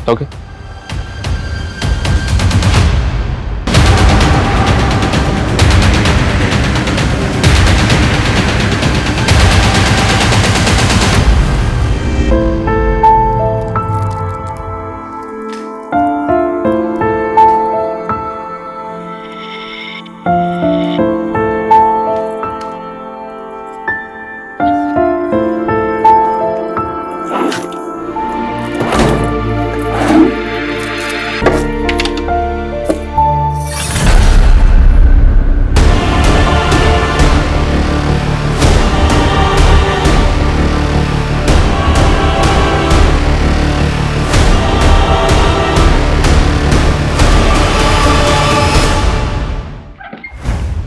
ओके।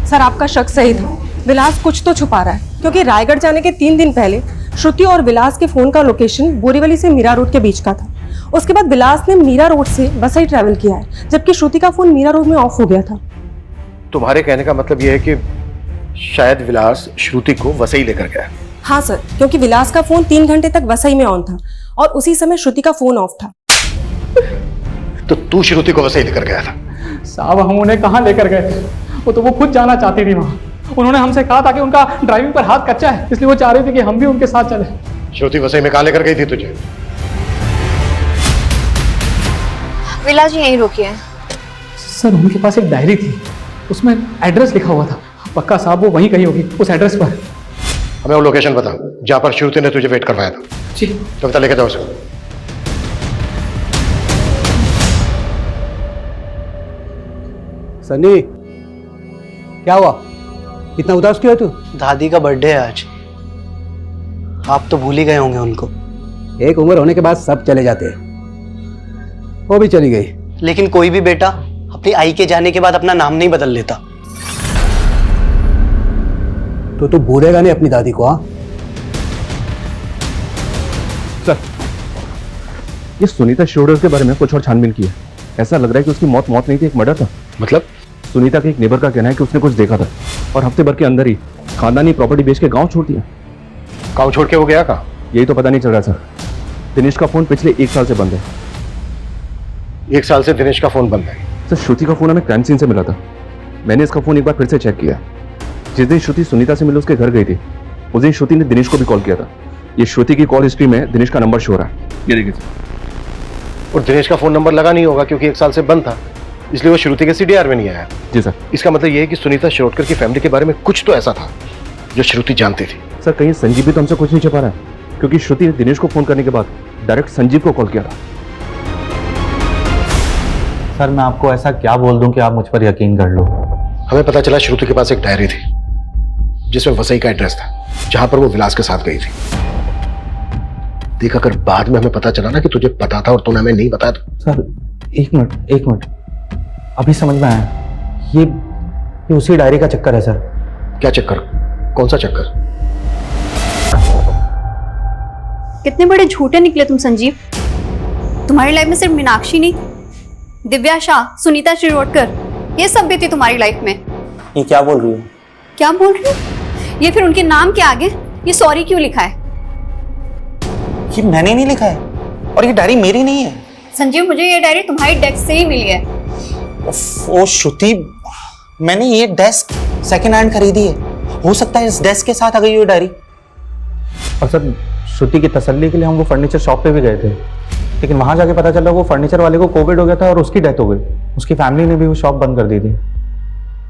सर आपका शक सही था, विलास कुछ तो छुपा रहा है, क्योंकि रायगढ़ जाने के 3 दिन पहले श्रुति और विलास के फोन का लोकेशन बोरीवली से मीरा रोड के बीच का था। उसके बाद विलास ने मीरा रोड से वसई ट्रैवल किया है, जबकि श्रुति का फोन मीरा रोड में ऑफ हो गया था। तुम्हारे कहने का मतलब यह है कि शायद विलास श्रुति को वसई लेकर गया? हाँ सर, क्योंकि विलास का फोन 3 घंटे तक वसई में ऑन था और उसी समय श्रुति का फोन ऑफ था। तो तू श्रुति को वसई लेकर गया था? साहब हम उन्हें कहाँ लेकर गए थे, वो खुद जाना चाहती थी वहाँ। उन्होंने हमसे कहा था कि उनका ड्राइविंग पर हाथ कच्चा है, इसलिए वो चाह रही थी कि हम भी उनके साथ चले। श्रुति वसई में कहाँ लेकर गई थी तुझे? विलास जी यहीं रुकिए। सर उनके पास एक डायरी थी, उसमें एड्रेस लिखा हुआ था। पक्का साहब वो वहीं कहीं होगी, उस एड्रेस पर। हमें वो लोकेशन बता जहाँ पर श्रुति ने तुझे वेट करवाया था। जी। तो बता, लेकर जाओ उसे। सनी, क्या हुआ? इतना उदास क्यों है तू? दादी का बर्थडे है आज। आप तो भूल ही गए होंगे उनको। एक उम्र होने के बाद सब चले जाते हैं। वो भी चली गई। लेकिन कोई भी बेटा अपनी आई के जाने के बाद अपना नाम नहीं बदल लेता। तो तू भूलेगा नहीं अपनी दादी को? हाँ सर, ये सुनीता शिरोडकर के बारे में कुछ और छानबीन की है। ऐसा लग रहा है कि उसकी मौत नहीं थी, एक मर्डर था। मतलब? सुनीता के एक नेबर का कहना है कि उसने कुछ देखा था और हफ्ते भर के अंदर ही खानदानी प्रॉपर्टी बेच के गांव छोड़ दिया। गांव छोड़ के वो गया कहाँ? यही तो पता नहीं चल रहा सर। दिनेश का फोन पिछले 1 साल से बंद है। 1 साल से दिनेश का फोन बंद है? सर श्रुति का फोन हमें क्राइम सीन से मिला था। मैंने इसका फोन एक बार फिर से चेक किया। जिस दिन श्रुति सुनीता से मिले उसके घर गई थी, उस दिन श्रुति ने दिनेश को भी कॉल किया था। ये श्रुति की कॉल हिस्ट्री में दिनेश का नंबर शो हो रहा है। ये देखिए सर। और दिनेश का फोन नंबर लगा नहीं होगा क्योंकि 1 साल से बंद था, इसलिए वो श्रुति के सीडीआर में नहीं आया। जी सर। इसका मतलब ये है कि सुनीता शिरोडकर की फैमिली के बारे में कुछ तो ऐसा था जो श्रुति जानती थी। सर कहीं संजीव भी तो हमसे कुछ नहीं छिपा रहा है, क्योंकि श्रुति ने दिनेश को फोन करने के बाद डायरेक्ट संजीव को कॉल किया था। सर मैं आपको ऐसा क्या बोल दूं कि आप मुझ पर यकीन कर लो? हमें पता चला श्रुति के पास एक डायरी थी जिसमें वसई का एड्रेस था, जहां पर वो विलास के साथ गई थी। देख, अगर बाद में हमें पता चला ना कि तुझे पता था और तूने हमें नहीं बताया तो। सर एक मिनट, अभी समझ में आया। ये उसी डायरी का चक्कर है सर। क्या चक्कर? कौन सा चक्कर? कितने बड़े झूठे निकले तुम संजीव। तुम्हारी लाइफ में सिर्फ मीनाक्षी नहीं, दिव्या शाह, सुनीता शिरोडकर, ये सब भी थी तुम्हारी लाइफ में। ये क्या बोल रही हो? क्या बोल रही हो? ये फिर उनके नाम के आगे ये सॉरी क्यों लिखा है? ये मैंने नहीं लिखा है और ये डायरी मेरी नहीं है। संजीव, मुझे ये डायरी तुम्हारी डेस्क से ही मिली है। ओ श्रुति, मैंने ये डेस्क सेकंड हैंड खरीदी है। हो सकता है इस डेस्क के साथ आ गई वो डायरी। और सर श्रुति की तसल्ली के लिए हम वो फर्नीचर शॉप पे भी गए थे, लेकिन वहां जाके पता चला वो फर्नीचर वाले को कोविड हो गया था और उसकी डेथ हो गई। उसकी फैमिली ने भी वो शॉप बंद कर दी थी।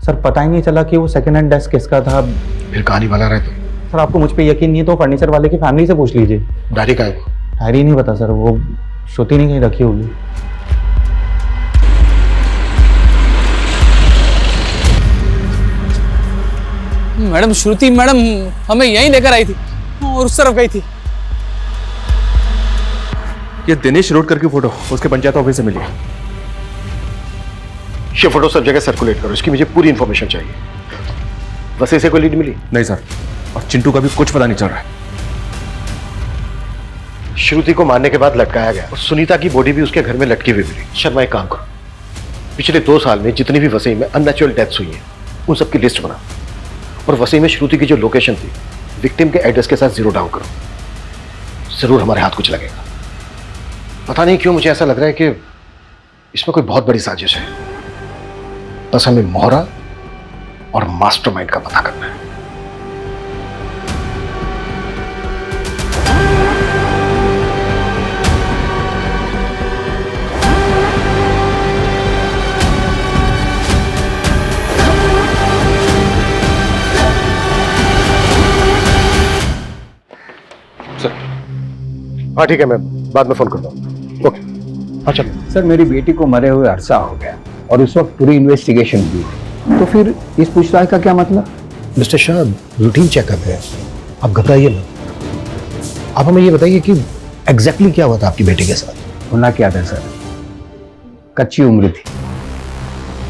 सर पता ही नहीं चला कि वो सेकंड हैंड डेस्क किसका था। फिर कहानी बना रहे थे। सर आपको मुझ पे यकीन नहीं है तो फर्नीचर वाले की फैमिली से पूछ लीजिए। डायरी का है? डायरी नहीं पता सर, वो श्रुति ने कहीं रखी होगी। मैडम श्रुति मैडम हमें यहीं लेकर आई थी और उस तरफ गई थी। ये दिनेश रोडकर की फोटो उसके पंचायत ऑफिस से मिली है। ये फोटो सब जगह सर्कुलेट करो, इसकी मुझे पूरी इंफॉर्मेशन चाहिए। वैसे से कोई लीड मिली? नहीं सर, और चिंटू का भी कुछ पता नहीं चल रहा है। श्रुति को मारने के बाद लटकाया गया और सुनीता की बॉडी भी उसके घर में लटकी हुई मिली। शर्मा एक काम करो, पिछले 2 साल में जितनी भी वसई में अननेचुरल डेथ्स हुई हैं उन सबकी लिस्ट बना और वसई में श्रुति की जो लोकेशन थी विक्टिम के एड्रेस के साथ जीरो डाउन करो। जरूर हमारे हाथ कुछ लगेगा। पता नहीं क्यों मुझे ऐसा लग रहा है कि इसमें कोई बहुत बड़ी साजिश है। बस हमें मोहरा और मास्टरमाइंड का पता करना है। हाँ ठीक है, मैं बाद में फोन करता हूँ। ओके, अच्छा सर मेरी बेटी को मरे हुए अरसा हो गया और उस वक्त पूरी इन्वेस्टिगेशन हुई थी, तो फिर इस पूछताछ का क्या मतलब? मिस्टर शाह, रूटीन चेकअप है, आप घबराइए मत। आप हमें ये बताइए कि एग्जैक्टली क्या हुआ था आपकी बेटी के साथ? होना क्या था सर, कच्ची उम्र थी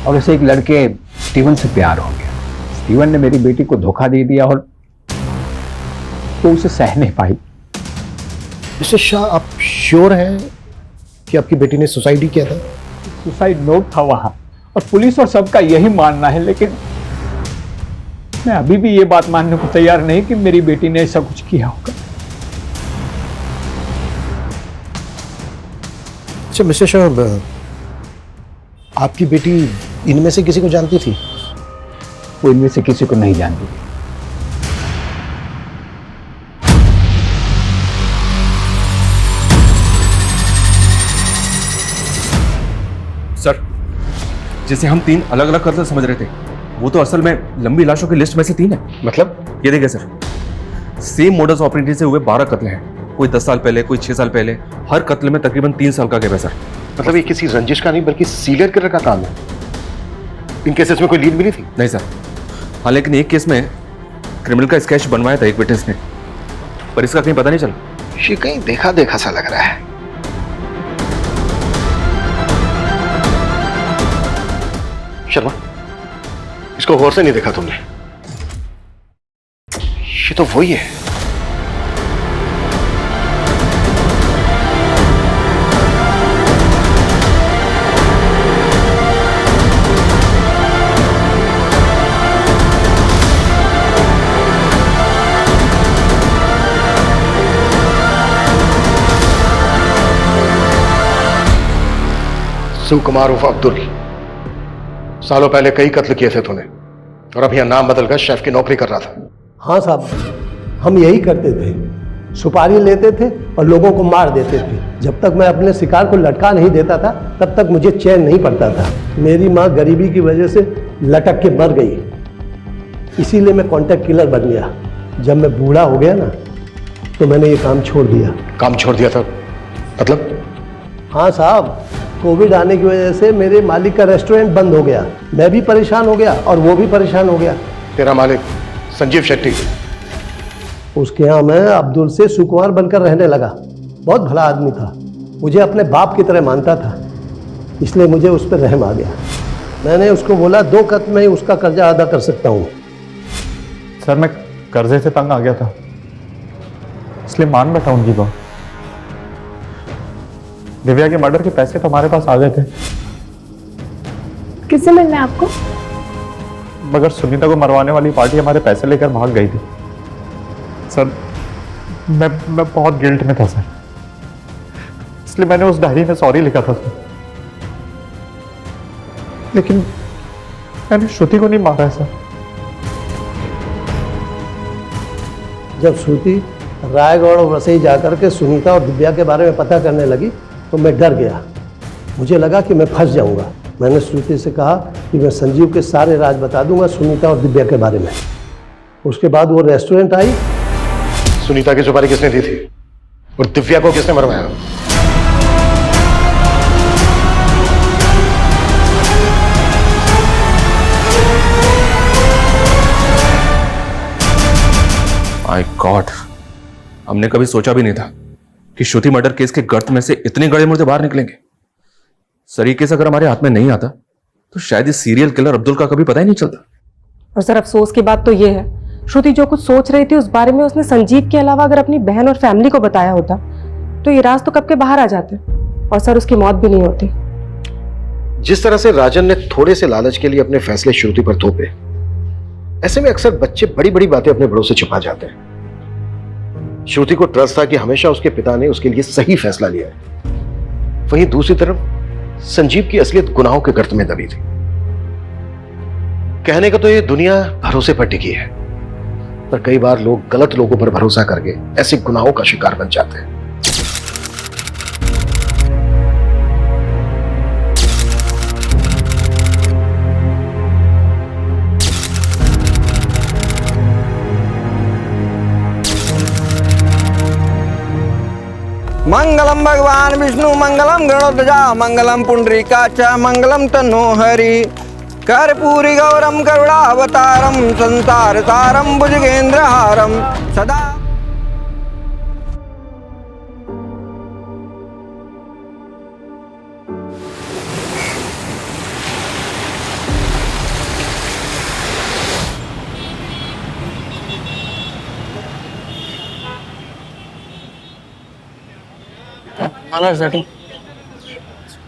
और उसे एक लड़के स्टीवन से प्यार हो गया। स्टीवन ने मेरी बेटी को धोखा दे दिया और तो उसे सह नहीं पाई। मिस्टर शाह, आप श्योर हैं कि आपकी बेटी ने सुसाइड ही किया था? सुसाइड नोट था वहां और पुलिस और सबका यही मानना है, लेकिन मैं अभी भी ये बात मानने को तैयार नहीं कि मेरी बेटी ने ऐसा कुछ किया होगा। अच्छा मिस्टर शाह, आपकी बेटी इनमें से किसी को जानती थी? वो इनमें से किसी को नहीं जानती थी। सर, जिसे हम 3 अलग अलग कत्ल समझ रहे थे वो तो असल में लंबी लाशों की लिस्ट में से 3 है। मतलब? ये देखिए सर, सेम मोडस ऑपरेंडी से हुए 12 कत्ल हैं। कोई 10 साल पहले, कोई 6 साल पहले। हर कत्ल में तकरीबन 3 साल का गैप है सर। मतलब ये किसी रंजिश का नहीं बल्कि सीरियल किलर का काम है। इन केसेस में कोई लीड मिली थी? नहीं सर, हाँ लेकिन एक केस में क्रिमिनल का स्केच बनवाया था एक विटनेस ने, पर इसका कहीं पता नहीं चला। ये कहीं देखा देखा सा लग रहा है। शर्मा, इसको गौर से नहीं देखा तुमने? ये तो वही है। शिव कुमार उर्फ अब्दुल, सालों पहले कई कत्ल किए थे तूने और अब यहाँ नाम बदलकर शेफ की नौकरी कर रहा था। हाँ साहब, हम यही करते थे, सुपारी लेते थे और लोगों को मार देते थे। जब तक मैं अपने शिकार को लटका नहीं देता था तब तक मुझे चैन नहीं पड़ता था। मेरी माँ गरीबी की वजह से लटक के मर गई, इसीलिए मैं कॉन्ट्रैक्ट किलर बन गया। जब मैं बूढ़ा हो गया ना तो मैंने ये काम छोड़ दिया। काम छोड़ दिया था मतलब? हाँ साहब, कोविड आने की वजह से मेरे मालिक का रेस्टोरेंट बंद हो गया, मैं भी परेशान हो गया और वो भी परेशान हो गया। तेरा मालिक संजीव शेट्टी, उसके यहाँ मैं अब्दुल से सुकुमार बनकर रहने लगा। बहुत भला आदमी था, मुझे अपने बाप की तरह मानता था, इसलिए मुझे उस पर रहम आ गया। मैंने उसको बोला 2 कत में ही उसका कर्जा अदा कर सकता हूँ। सर मैं कर्जे से तंग आ गया था, इसलिए मान बैठा उनकी बात। दिव्या के मर्डर के पैसे तो हमारे पास आ गए थे, किससे मिलना है आपको? मगर सुनीता को मरवाने वाली पार्टी हमारे पैसे लेकर भाग गई थी। सर मैं बहुत गिल्ट में था सर, इसलिए मैंने उस डायरी में सॉरी लिखा था सर। लेकिन मैंने श्रुति को नहीं मारा है सर। जब श्रुति रायगढ़ और वसई जाकर के सुनीता और दिव्या के बारे में पता करने लगी तो मैं डर गया। मुझे लगा कि मैं फंस जाऊंगा। मैंने श्रुति से कहा कि मैं संजीव के सारे राज बता दूंगा सुनीता और दिव्या के बारे में। उसके बाद वो रेस्टोरेंट आई। सुनीता की सुपारी किसने दी थी और दिव्या को किसने मरवाया? माय गॉड, हमने कभी सोचा भी नहीं था कि श्रुति मर्डर केस के गर्त में से इतने गड़े मुर्दे बाहर निकलेंगे। सर ये केस अगर हमारे हाथ में नहीं आता तो शायद इस सीरियल किलर अब्दुल का कभी पता ही नहीं चलता। और सर अफसोस की बात तो ये है, श्रुति जो कुछ सोच रही थी उस बारे में उसने संजीव के अलावा अगर अपनी बहन और फैमिली को बताया होता तो ये राज तो कब के बाहर आ जाते और सर उसकी मौत भी नहीं होती। जिस तरह से राजन ने थोड़े से लालच के लिए अपने फैसले श्रुति पर थोपे, ऐसे में अक्सर बच्चे बड़ी बड़ी बातें अपने बड़ों से छुपा जाते हैं। श्रुति को ट्रस्ट था कि हमेशा उसके पिता ने उसके लिए सही फैसला लिया है। वहीं दूसरी तरफ संजीव की असलियत गुनाहों के गर्त में दबी थी। कहने का तो ये दुनिया भरोसे पर टिकी है, पर कई बार लोग गलत लोगों पर भरोसा करके ऐसे गुनाहों का शिकार बन जाते हैं। मंगलम भगवान विष्णु मंगलम गणोत्तजा मंगलम पुंडरीकाच मंगलम तनोहरि कर्पूरी गौरम करुणावतारम संसार सारम भुजगेंद्रहारम सदा।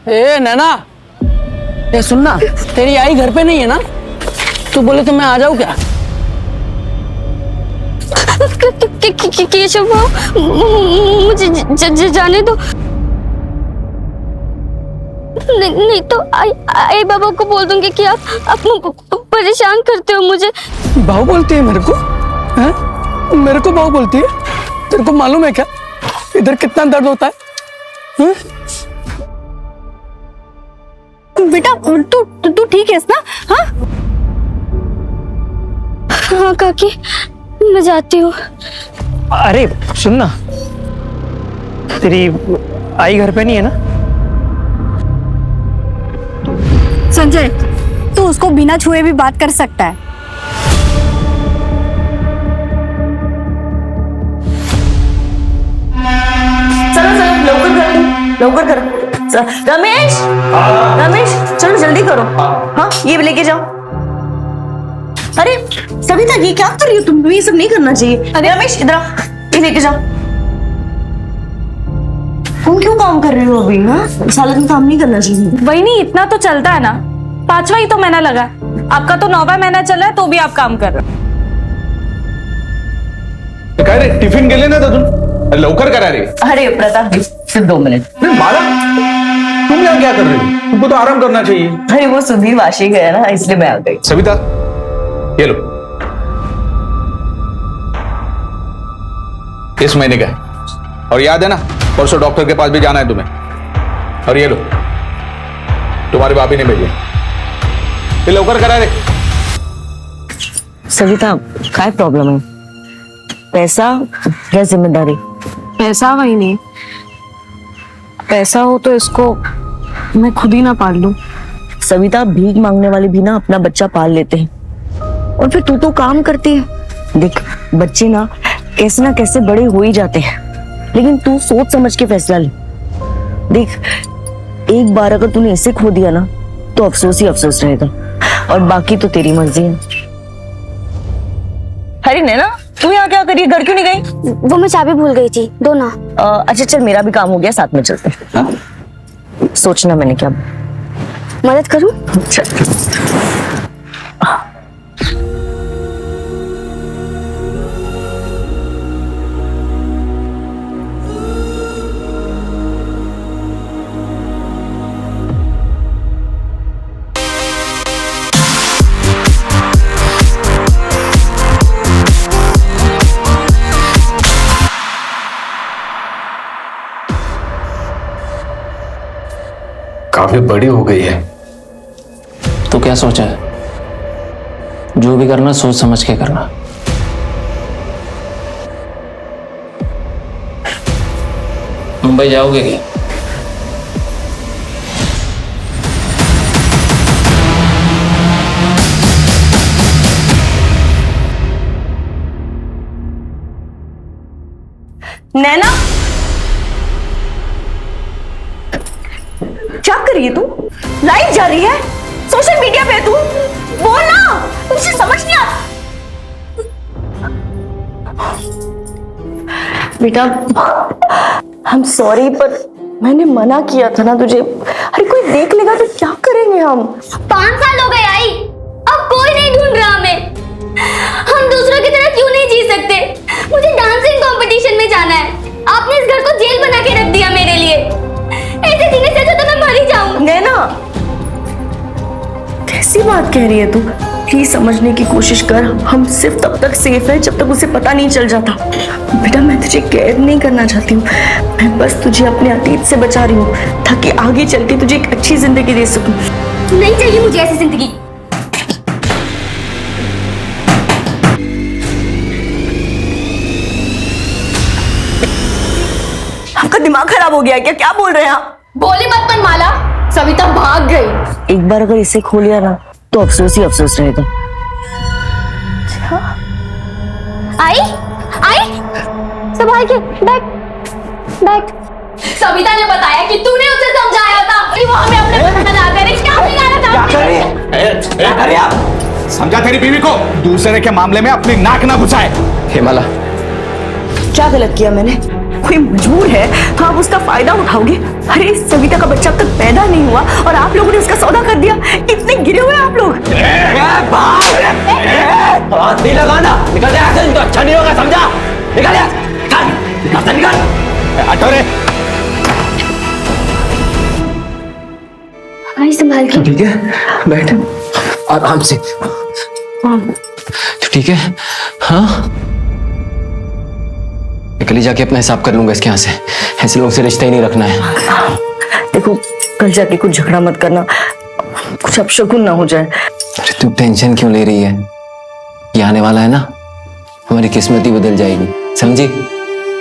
ए नैना, ये सुनना, तेरी आई घर पे नहीं है ना? तू बोले तो मैं आ जाऊँ क्या? केशव मुझे जाने दो। नहीं तो आई बाबा को बोल दूंगी कि आप परेशान करते हो मुझे। भाव बोलती है मेरे को? हैं? मेरे को भाव बोलती है? तेरे को मालूम है क्या इधर कितना दर्द होता है? बेटा तू ठीक है ना? हाँ हाँ काकी, मैं जाती हूँ। अरे सुन ना, तेरी आई घर पे नहीं है ना? संजय, तू उसको बिना छुए भी बात कर सकता है। लवकर करो। रमेश, रमेश चलो जल्दी करो। हाँ ये लेके जाओ। अरे सविता ये क्या कर रही हो तुम? ये सब नहीं करना चाहिए। अरे रमेश इधर आओ, ये लेके जाओ। तुम क्यों काम कर रहे हो अभी? हाँ साल में काम नहीं करना चाहिए। वही नहीं, इतना तो चलता है ना। 5वां ही तो महीना लगा, आपका तो 9वां महीना चल रहा है तो भी आप काम कर रहे हो। काय रे टिफिन गेले ना अजून? लवकर करा रे। अरे प्रताप सिर्फ 2 मिनट। बाला तुम यहाँ क्या कर रही हो? तुमको तो आराम करना चाहिए। अरे वो सुधीर वाशी गया ना, इसलिए मैं आ गई। सविता ये लो, इस महीने का है और याद है ना परसों डॉक्टर के पास भी जाना है तुम्हें। और ये लो तुम्हारी भाभी ने भेजे, ये लवकर करा रे। सविता काय प्रॉब्लम है? पैसा या जिम्मेदारी? पैसा वही नहीं, पैसा हो तो इसको मैं खुद ही ना पाल लूं। सविता, भीख मांगने वाले भी ना अपना बच्चा पाल लेते हैं, और फिर तू तो काम करती है। देख, बच्चे ना कैसे बड़े हो ही जाते हैं, लेकिन तू सोच समझ के फैसला ले। देख, एक बार अगर तूने इसे खो दिया ना तो अफसोस ही अफसोस रहेगा, और बाकी तो तेरी मर्जी है। अरे नैना, तू यहाँ क्या करी, घर क्यों नहीं गई? वो मैं चाबी भूल गई थी, दो ना। अच्छा चल, मेरा भी काम हो गया, साथ में चलते हैं। सोचना मैंने क्या मदद करूं? चल। काफी बड़ी हो गई है। तो क्या सोचा है? जो भी करना सोच समझ के करना। मुंबई जाओगे क्या? नैना, क्या कर रही है तू? लाइव जा रही है सोशल मीडिया पे, तू बोल ना, तुझे समझ नहीं आता? बेटा, आई एम सॉरी, पर मैंने मना किया था ना तुझे। अरे कोई देख लेगा तो क्या करेंगे हम? 5 साल हो गए आई, अब कोई नहीं ढूंढ रहा हमें। हम दूसरों की तरह क्यों नहीं जी सकते? मुझे डांसिंग कंपटीशन में जाना है। आपने इस घर को जेल बना के रख दिया मेरे लिए। ऐसे जीने से अच्छा तो मैं मर ही जाऊं। नैना, कैसी बात कह रही है तू? प्लीज समझने की कोशिश कर। हम सिर्फ तब तक सेफ है जब तक उसे पता नहीं चल जाता। बेटा, मैं तुझे कैद नहीं करना चाहती हूँ, मैं बस तुझे अपने अतीत से बचा रही हूँ ताकि आगे चल के तुझे एक अच्छी जिंदगी दे सकूं। नहीं चाहिए मुझे ऐसी जिंदगी। आपका दिमाग खराब हो गया क्या? क्या बोल रहे हैं आप? बोली मत माला, सविता भाग गई। एक बार अगर इसे खो लिया ना तो अफसोस ही अफसोस रहेगा। आई आई, संभाल के, बैठ बैठ। सविता ने बताया कि तूने उसे समझाया था कि वो हमें अपने पसंद ना करे। क्या बिगाड़ा था? क्या कर रही आप? समझा तेरी बीवी को दूसरे के मामले में अपनी नाक ना घुसाए। हेमाला, क्या गलत किया मैंने? कोई मजबूर है तो आप उसका फायदा उठाओगे? अरे सविता का बच्चा अब तक पैदा नहीं हुआ और आप लोगों ने उसका सौदा कर दिया। कितने गिरे हुए आप लोग। हाथ नहीं लगाना, निकल जा यहाँ से, तो अच्छा नहीं होगा, समझा? निकल जा, निकल, निकल। हटो रे। आई, संभाल के। ठीक है, बैठ आराम से। तो ठीक है? हाँ, कल ही जाके अपना हिसाब कर लूंगा इसके यहाँ से। ऐसे लोगों से रिश्ता ही नहीं रखना है। देखो, कल जाके कुछ झगड़ा मत करना, कुछ अपशकुन ना हो जाए। अरे तू टेंशन क्यों ले रही है? ये आने वाला है ना, हमारी किस्मत ही बदल जाएगी, समझी?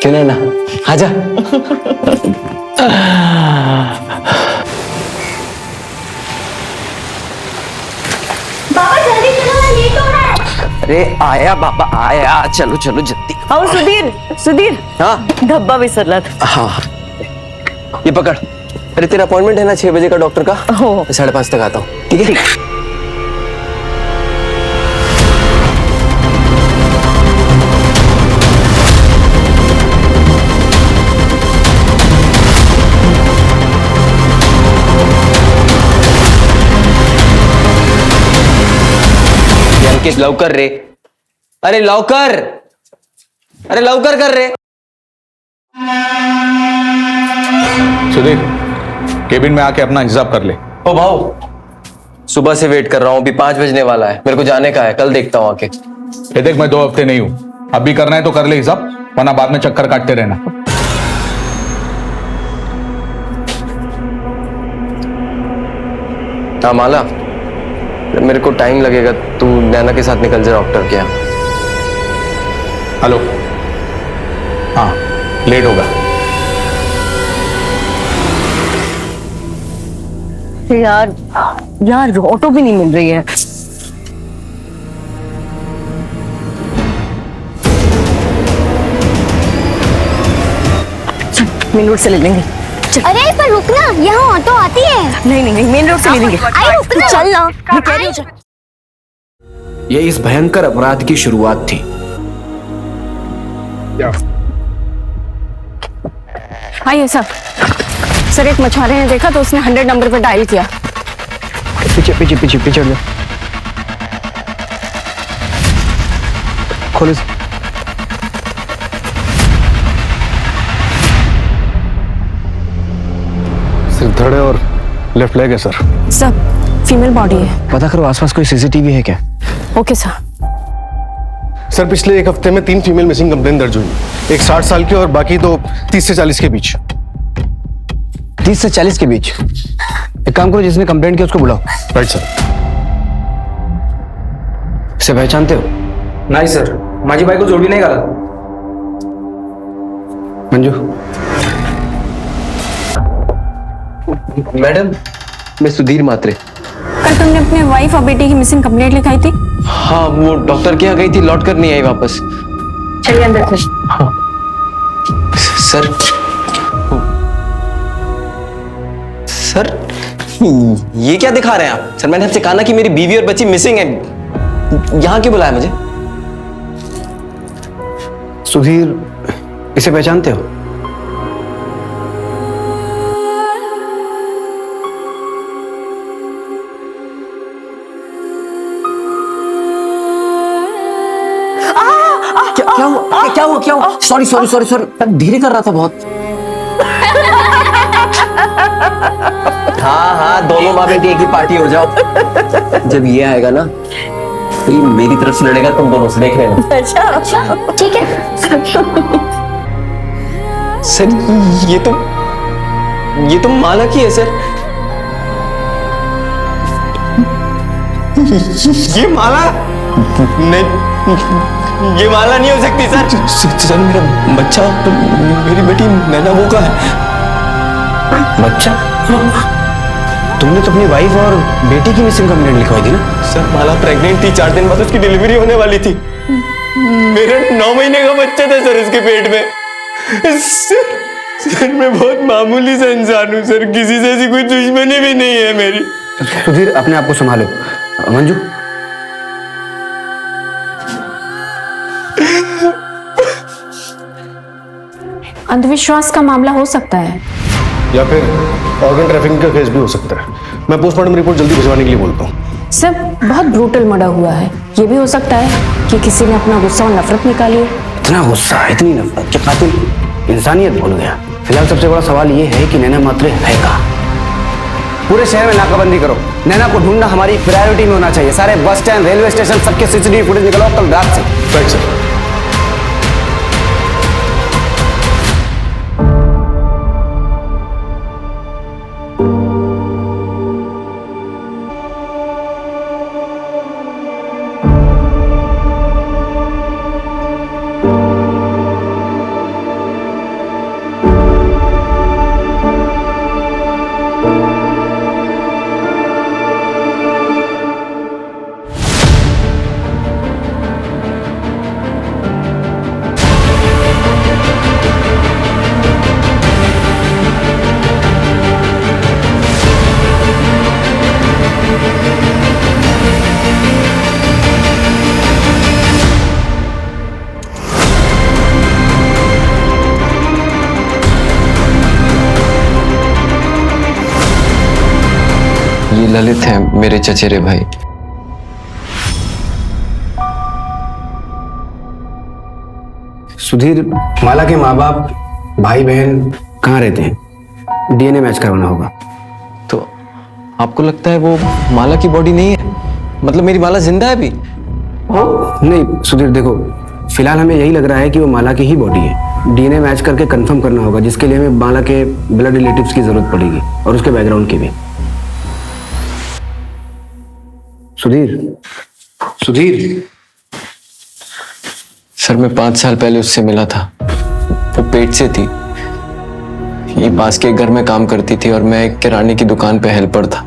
क्यों ना? आजा। बाबा जल्दी चलो, मैं लेट हो रहा है। अरे आया बाबा, आया, चलो चलो जल्दी। आओ सुधीर, सुधीर। हाँ, धब्बा विसरला था। हाँ, ये पकड़। अरे तेरा अपॉइंटमेंट है ना 6 बजे का डॉक्टर का? हो। 5:30 तक आता हूँ, ठीक है? अंकित लवकर रे, अरे लवकर, अरे लवकर कर रे। सुधीर, केबिन में आके अपना हिसाब कर ले। ओ भाऊ, सुबह से वेट कर रहा हूँ, अभी 5 बजने वाला है, मेरे को जाने का है, कल देखता हूँ आके। ये देख, मैं 2 हफ्ते नहीं हूं, अभी करना है तो कर ले हिसाब, वरना बाद में चक्कर काटते रहना। हाँ माला, मेरे को टाइम लगेगा, तू नैना के साथ निकल जा डॉक्टर के यहाँ। हेलो, हाँ लेट होगा। यार यार ऑटो भी नहीं मिल रही है। मेन रोड से ले लेंगे। अरे पर रुकना, यहाँ ऑटो आती है। नहीं नहीं नहीं, मेन रोड से ले लेंगे। आई रुकना, चल ना, मैं कह रही हूँ। ये इस भयंकर अपराध की शुरुआत थी। आइए सर। सर एक मछुआरे ने देखा तो उसने 100 नंबर पर डायल किया। पीछे पीछे पीछे पीछे हट जाओ। खोलो। सिर्फ धड़े और लेफ्ट लेग है सर। सर फीमेल बॉडी है। पता करो आसपास कोई सीसीटीवी है क्या? Okay sir. सर पिछले एक हफ्ते में 3 फीमेल मिसिंग कंप्लेन दर्ज हुई। एक 60 साल की और बाकी 2 30 से 40 के बीच। 30 से 40 के बीच? एक काम करो, जिसने कंप्लेंट किया उसको बुलाओ। Right sir. इसे पहचानते हो? नहीं सर, माझी बाई को जोड़ी नहीं करा। मंजू। मैडम, मैं सुधीर मात्रे। कल तुमने अपने वाइफ और बेटी की मिसिंग कंप्लेंट लिखाई थी। हाँ, वो डॉक्टर के यहाँ गई थी, लौट कर नहीं आई वापस। चलिए अंदर से। हाँ। सर सर ये क्या दिखा रहे हैं आप? सर मैंने आपसे कहा ना कि मेरी बीवी और बच्ची मिसिंग है। यहाँ क्यों बुलाया मुझे? सुधीर, इसे पहचानते हो? क्या हुआ? सॉरी धीरे कर रहा था बहुत। हाँ, दोनों माँ बेटी एक ही पार्टी हो जाओ। जब ये आएगा ना तो ये मेरी तरफ से लड़ेगा, तुम दोनों से देख लेना। अच्छा ठीक है। सर ये तो माला की है सर। ये माला नहीं, ये माला नहीं हो सकती सर। मेरा बच्चा तो मेरी बेटी नैना वो का है। बच्चा? तुमने तो अपनी वाइफ और बेटी की मिसिंग कंप्लेंट लिखवाई थी ना? सर माला प्रेग्नेंट थी, 4 दिन बाद उसकी डिलीवरी होने वाली थी। मेरा 9 महीने का बच्चा था सर उसके पेट में। सर मैं बहुत मामूली सा इंसान हूँ सर, किसी से ऐसी कोई दुश्मनी भी नहीं है मेरी। सुधीर, अपने आप को संभालो। मंजू, अंधविश्वास का मामला हो सकता है या फिर ऑर्गन ट्रैफिकिंग का केस भी हो सकता है। मैं पोस्टमार्टम रिपोर्ट जल्दी भिजवाने के लिए बोलता हूँ। सर बहुत ब्रूटल मर्डर हुआ है। ये भी हो सकता है कि किसी ने अपना गुस्सा और नफरत निकाली है। इतना गुस्सा, इतनी नफरत कि कातिल इंसानियत भूल गया। फिलहाल सबसे बड़ा सवाल ये है कि नैना मात्रे है कहाँ? पूरे शहर में नाकाबंदी करो। नैना को ढूंढना हमारी प्रायोरिटी में होना चाहिए। सारे बस स्टैंड, रेलवे स्टेशन, सबके सीसीटीवी फुटेज निकलो कल रात से। Right sir. ये ललित हैं, मेरे चचेरे भाई। सुधीर, माला के माँ बाप, भाई बहन कहाँ रहते हैं? डीएनए मैच करवाना होगा। तो आपको लगता है वो माला की बॉडी नहीं है? मतलब मेरी माला जिंदा है अभी? नहीं सुधीर, देखो फिलहाल हमें यही लग रहा है कि वो माला की ही बॉडी है। डीएनए मैच करके कंफर्म करना होगा, जिसके लिए हमें माला के ब्लड रिलेटिव्स की जरूरत पड़ेगी और उसके बैकग्राउंड की भी। सुधीर सर मैं 5 साल पहले उससे मिला था। वो पेट से थी, ये पास के घर में काम करती थी और मैं एक किराने की दुकान पे हेल्पर था।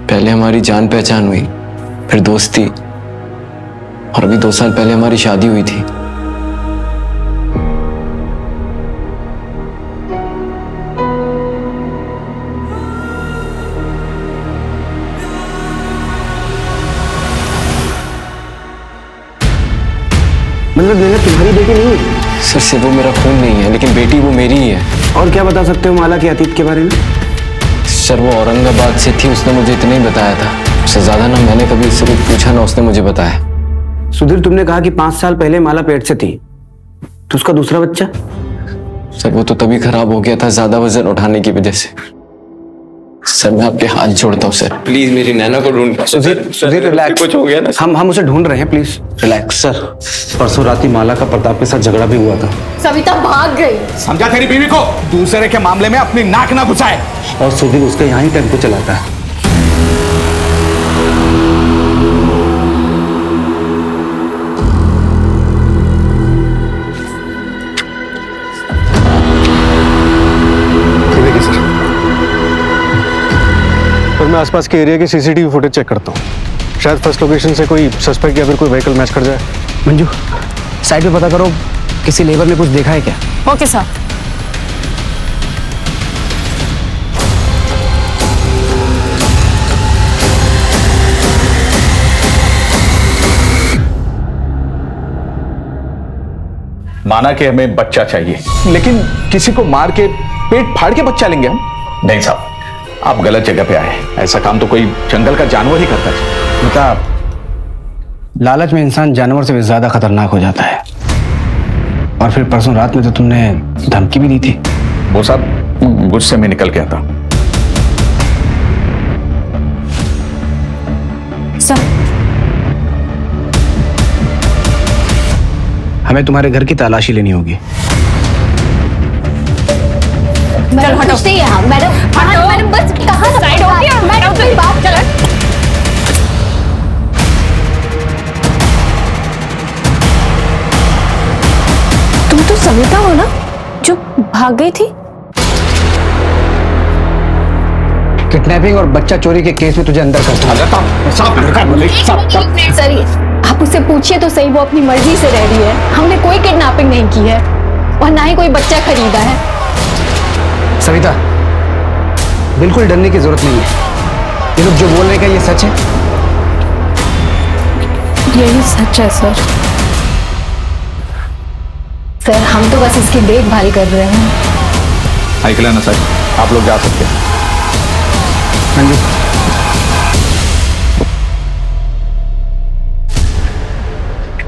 पहले हमारी जान पहचान हुई, फिर दोस्ती, और अभी 2 साल पहले हमारी शादी हुई थी। मतलब नैना तुम्हारी बेटी नहीं है? सर से वो मेरा खून नहीं है, लेकिन बेटी वो मेरी ही है। और क्या बता सकते हो माला के अतीत के बारे में? सर वो औरंगाबाद से थी, उसने मुझे इतना ही बताया था। उससे ज्यादा ना मैंने कभी इससे कुछ पूछा, ना उसने मुझे बताया। सुधीर, तुमने कहा कि 5 साल पहले माला पेट से थी, तो उसका दूसरा बच्चा? सर वो तो तभी खराब हो गया था ज्यादा वजन उठाने की वजह से। सर मैं आपके हाथ जोड़ता हूँ सर, प्लीज मेरी नैना को ढूंढ। सुधीर रिलैक्स, कुछ हो गया ना? हम उसे ढूंढ रहे हैं, प्लीज रिलैक्स। सर परसों रात ही माला का प्रताप के साथ झगड़ा भी हुआ था। सविता भाग गई। समझा तेरी बीवी को, दूसरे के मामले में अपनी नाक ना घुसाए। और सुधीर उसका यहाँ ही टेम्पो चलाता है। पर मैं आसपास के एरिया के सीसीटीवी फुटेज चेक करता हूँ, शायद फर्स्ट लोकेशन से कोई सस्पेक्ट या फिर कोई व्हीकल मैच कर जाए। मंजू, साइड पे पता करो किसी लेबर ने कुछ देखा है क्या? Okay sir. माना कि हमें बच्चा चाहिए, लेकिन किसी को मार के पेट फाड़ के बच्चा लेंगे हम? नहीं साहब, आप गलत जगह पे आए। ऐसा काम तो कोई जंगल का जानवर ही करता है। बता, लालच में इंसान जानवर से भी ज्यादा खतरनाक हो जाता है। और फिर परसों रात में तो तुमने धमकी भी दी थी। वो साहब गुस्से में निकल गया था। सर हमें तुम्हारे घर की तलाशी लेनी होगी। मैडम हटो यहाँ। मैडम मैडम बस कहाँ साइड हो गया? मैडम मेरी बात चलो। तुम तो सविता हो ना जो भाग गई थी? किडनैपिंग और बच्चा चोरी के केस में तुझे अंदर कर सर आप उससे पूछिए तो सही, वो अपनी मर्जी से रह रही है। हमने कोई किडनैपिंग नहीं की है और ना ही कोई बच्चा खरीदा है। सविता, बिल्कुल डरने की जरूरत नहीं है। ये लोग जो बोल रहे हैं क्या ये सच है? यही सच है सर। सर हम तो बस इसकी देखभाल कर रहे हैं। आइकला ना सर, आप लोग जा सकते हैं।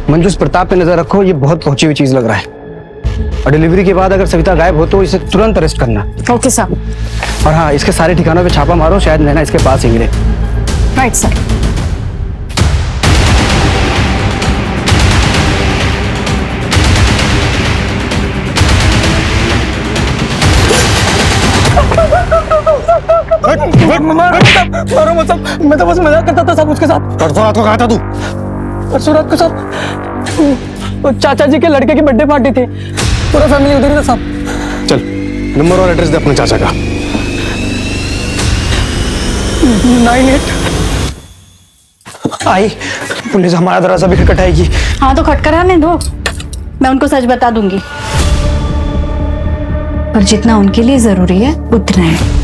मंजू, इस प्रताप पे नजर रखो, ये बहुत पहुंची हुई चीज लग रहा है। और डिलीवरी के बाद अगर सविता गायब हो तो इसे तुरंत अरेस्ट करना। Okay sir. और हाँ, इसके सारे ठिकानों पे छापा मारो, शायद नैना इसके पास ही मिले। Right sir. मारो मत साहब, मैं तो बस मजाक करता था सब उसके साथ। परसों रात को कहा था तू? परसों रात को साहब वो चाचा जी के लड़के की बर्थडे पार्टी थी, पूरा फैमिली उधर ही था साहब। चल नंबर और एड्रेस दे अपने चाचा का। 98 आई पुलिस हमारा दरवाजा भी खटखटाएगी। हाँ तो खटखटाने दो, मैं उनको सच बता दूंगी, पर जितना उनके लिए जरूरी है उतना है।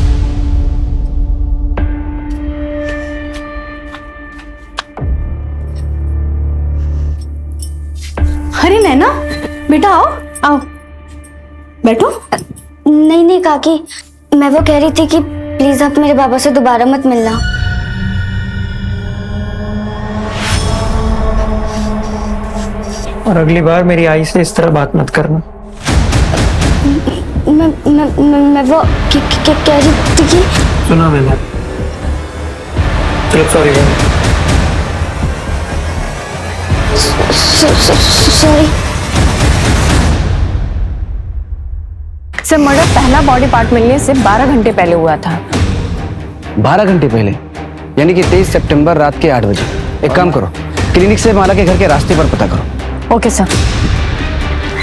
अरे नैना बेटा आओ आओ बैठो। नहीं नहीं काकी, मैं वो कह रही थी कि प्लीज आप मेरे बाबा से दोबारा मत मिलना। और अगली बार मेरी आई से इस तरह बात मत करना। मैं वो कह रही थी कि सुना मैंने। चलो सॉरी सॉरी। सर मर्डर पहला बॉडी पार्ट मिलने से 12 घंटे पहले हुआ था। 12 घंटे पहले, यानी कि 23 सितंबर रात के 8 बजे। एक काम करो, क्लिनिक से माला के घर के रास्ते पर पता करो। Okay sir.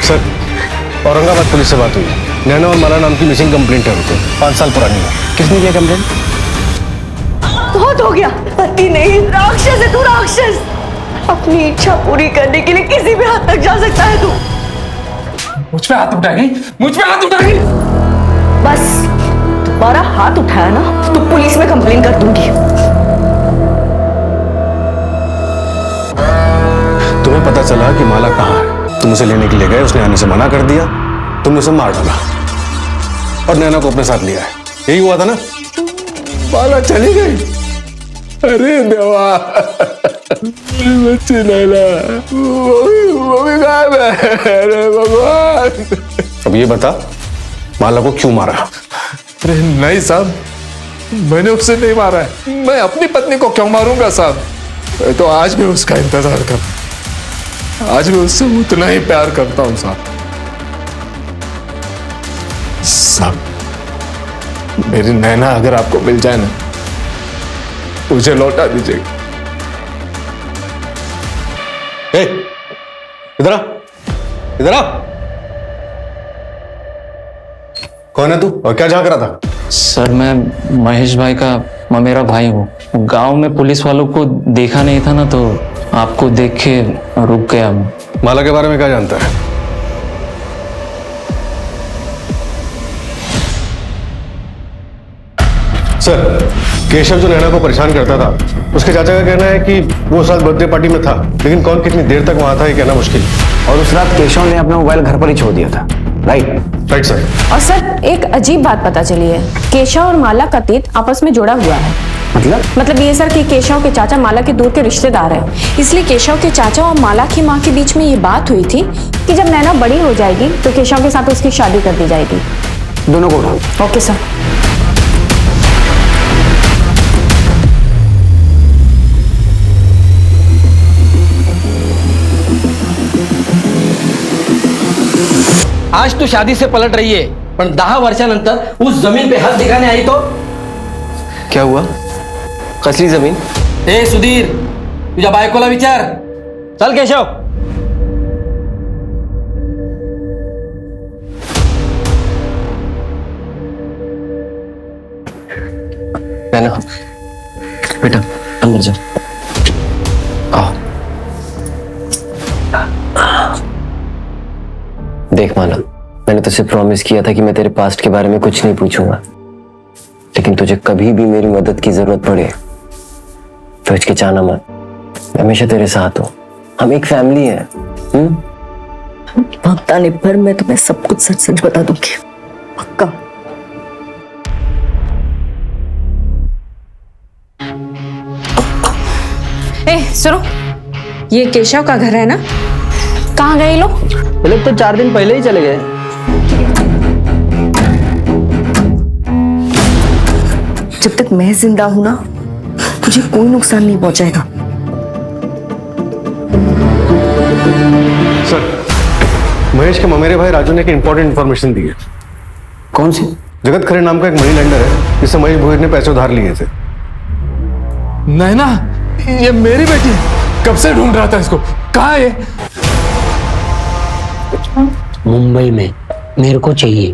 Sir Aurangabad police से बात हुई, नैना और माला नाम की मिसिंग कंप्लेंट है उनको, 5 साल पुरानी है। किसने किया कंप्लेंट? बहुत हो गया। पति नहीं, राक्षस है तू, राक्षस। अपनी इच्छा पूरी करने के लिए किसी भी हद तक जा सकता है तू। मुझ पे हाथ उठाएगी, मुझ पे हाथ उठाएगी। बस दोबारा हाथ उठाया ना तो पुलिस में कंप्लेन कर दूंगी। तुम्हें पता चला कि माला कहाँ है, तुम उसे लेने के लिए गए, उसने आने से मना कर दिया, तुमने उसे मार डाला और नैना को अपने साथ लिया है, यही हुआ था ना? माला चली गई। अरे देवा, बच्ची नैना वो भी गायब है। अरे भगवान। अब ये बता, माला को क्यों मारा? अरे नहीं साहब, मैंने उसे नहीं मारा है। मैं अपनी पत्नी को क्यों मारूंगा साहब? मैं तो आज भी उसका इंतजार करता, आज भी उससे उतना ही प्यार करता हूं साहब। साहब, मेरी नैना अगर आपको मिल जाए ना, मुझे लौटा दीजिएगा। इधर आ, इधर आ। कौन है तू और क्या झांक रहा था? सर मैं महेश भाई का ममेरा भाई हूँ। गांव में पुलिस वालों को देखा नहीं था ना, तो आपको देख के रुक गया मैं। माला के बारे में क्या जानता है? सर, केशव जो नैना को परेशान करता था, उसके चाचा का कहना है कि वो उस रात बर्थडे पार्टी में था, लेकिन कौन कितनी देर तक वहां था ये कहना मुश्किल। और उस रात केशव ने अपना मोबाइल घर पर ही छोड़ दिया था, राइट सर। और सर एक अजीब बात पता चली है, केशव और माला का तीत आपस में जुड़ा हुआ है। मतलब ये सर कि केशव के चाचा माला के दूर के रिश्तेदार हैं, इसलिए केशव के चाचा और माला की माँ के बीच में ये बात हुई थी कि जब नैना बड़ी हो जाएगी तो केशव के साथ उसकी शादी कर दी जाएगी। दोनों को उठाओ। Okay sir. आज तू शादी से पलट रही है, पण 10 वर्षानंतर उस जमीन पे हात दिखाने आई तो क्या हुआ? कसली जमीन? ए सुधीर, तुझ्या बायकोला विचार। चल केशव। नैना, बेटा अंदर जा। आओ। देख माला, मैंने तुझसे प्रॉमिस किया था कि मैं तेरे पास्ट के बारे में कुछ नहीं पूछूंगा, लेकिन तुझे कभी भी मेरी मदद की जरूरत पड़े तो हिचकिचाना मत, मैं हमेशा तेरे साथ हूं। हम एक फैमिली है। वक्त आने पर मैं तुम्हें सब कुछ सच सच बता दूंगी, पक्का। ए सुनो, ये केशव का घर है ना? कहाँ गए लोग? ये लोग तो 4 दिन पहले ही चले गए। जब तक मैं जिंदा हूं ना, मुझे कोई नुकसान नहीं पहुंचाएगा। सर, महेश के ममेरे भाई राजू ने एक इंपॉर्टेंट इंफॉर्मेशन दी है। कौन सी? जगत खरे नाम का एक मनी लेंडर है, जिससे महेश भोईर ने पैसे उधार लिए थे। नैना, ये मेरी बेटी है। कब से ढूंढ रहा था इसको, कहाँ है ये? मुंबई में। मेरे को चाहिए,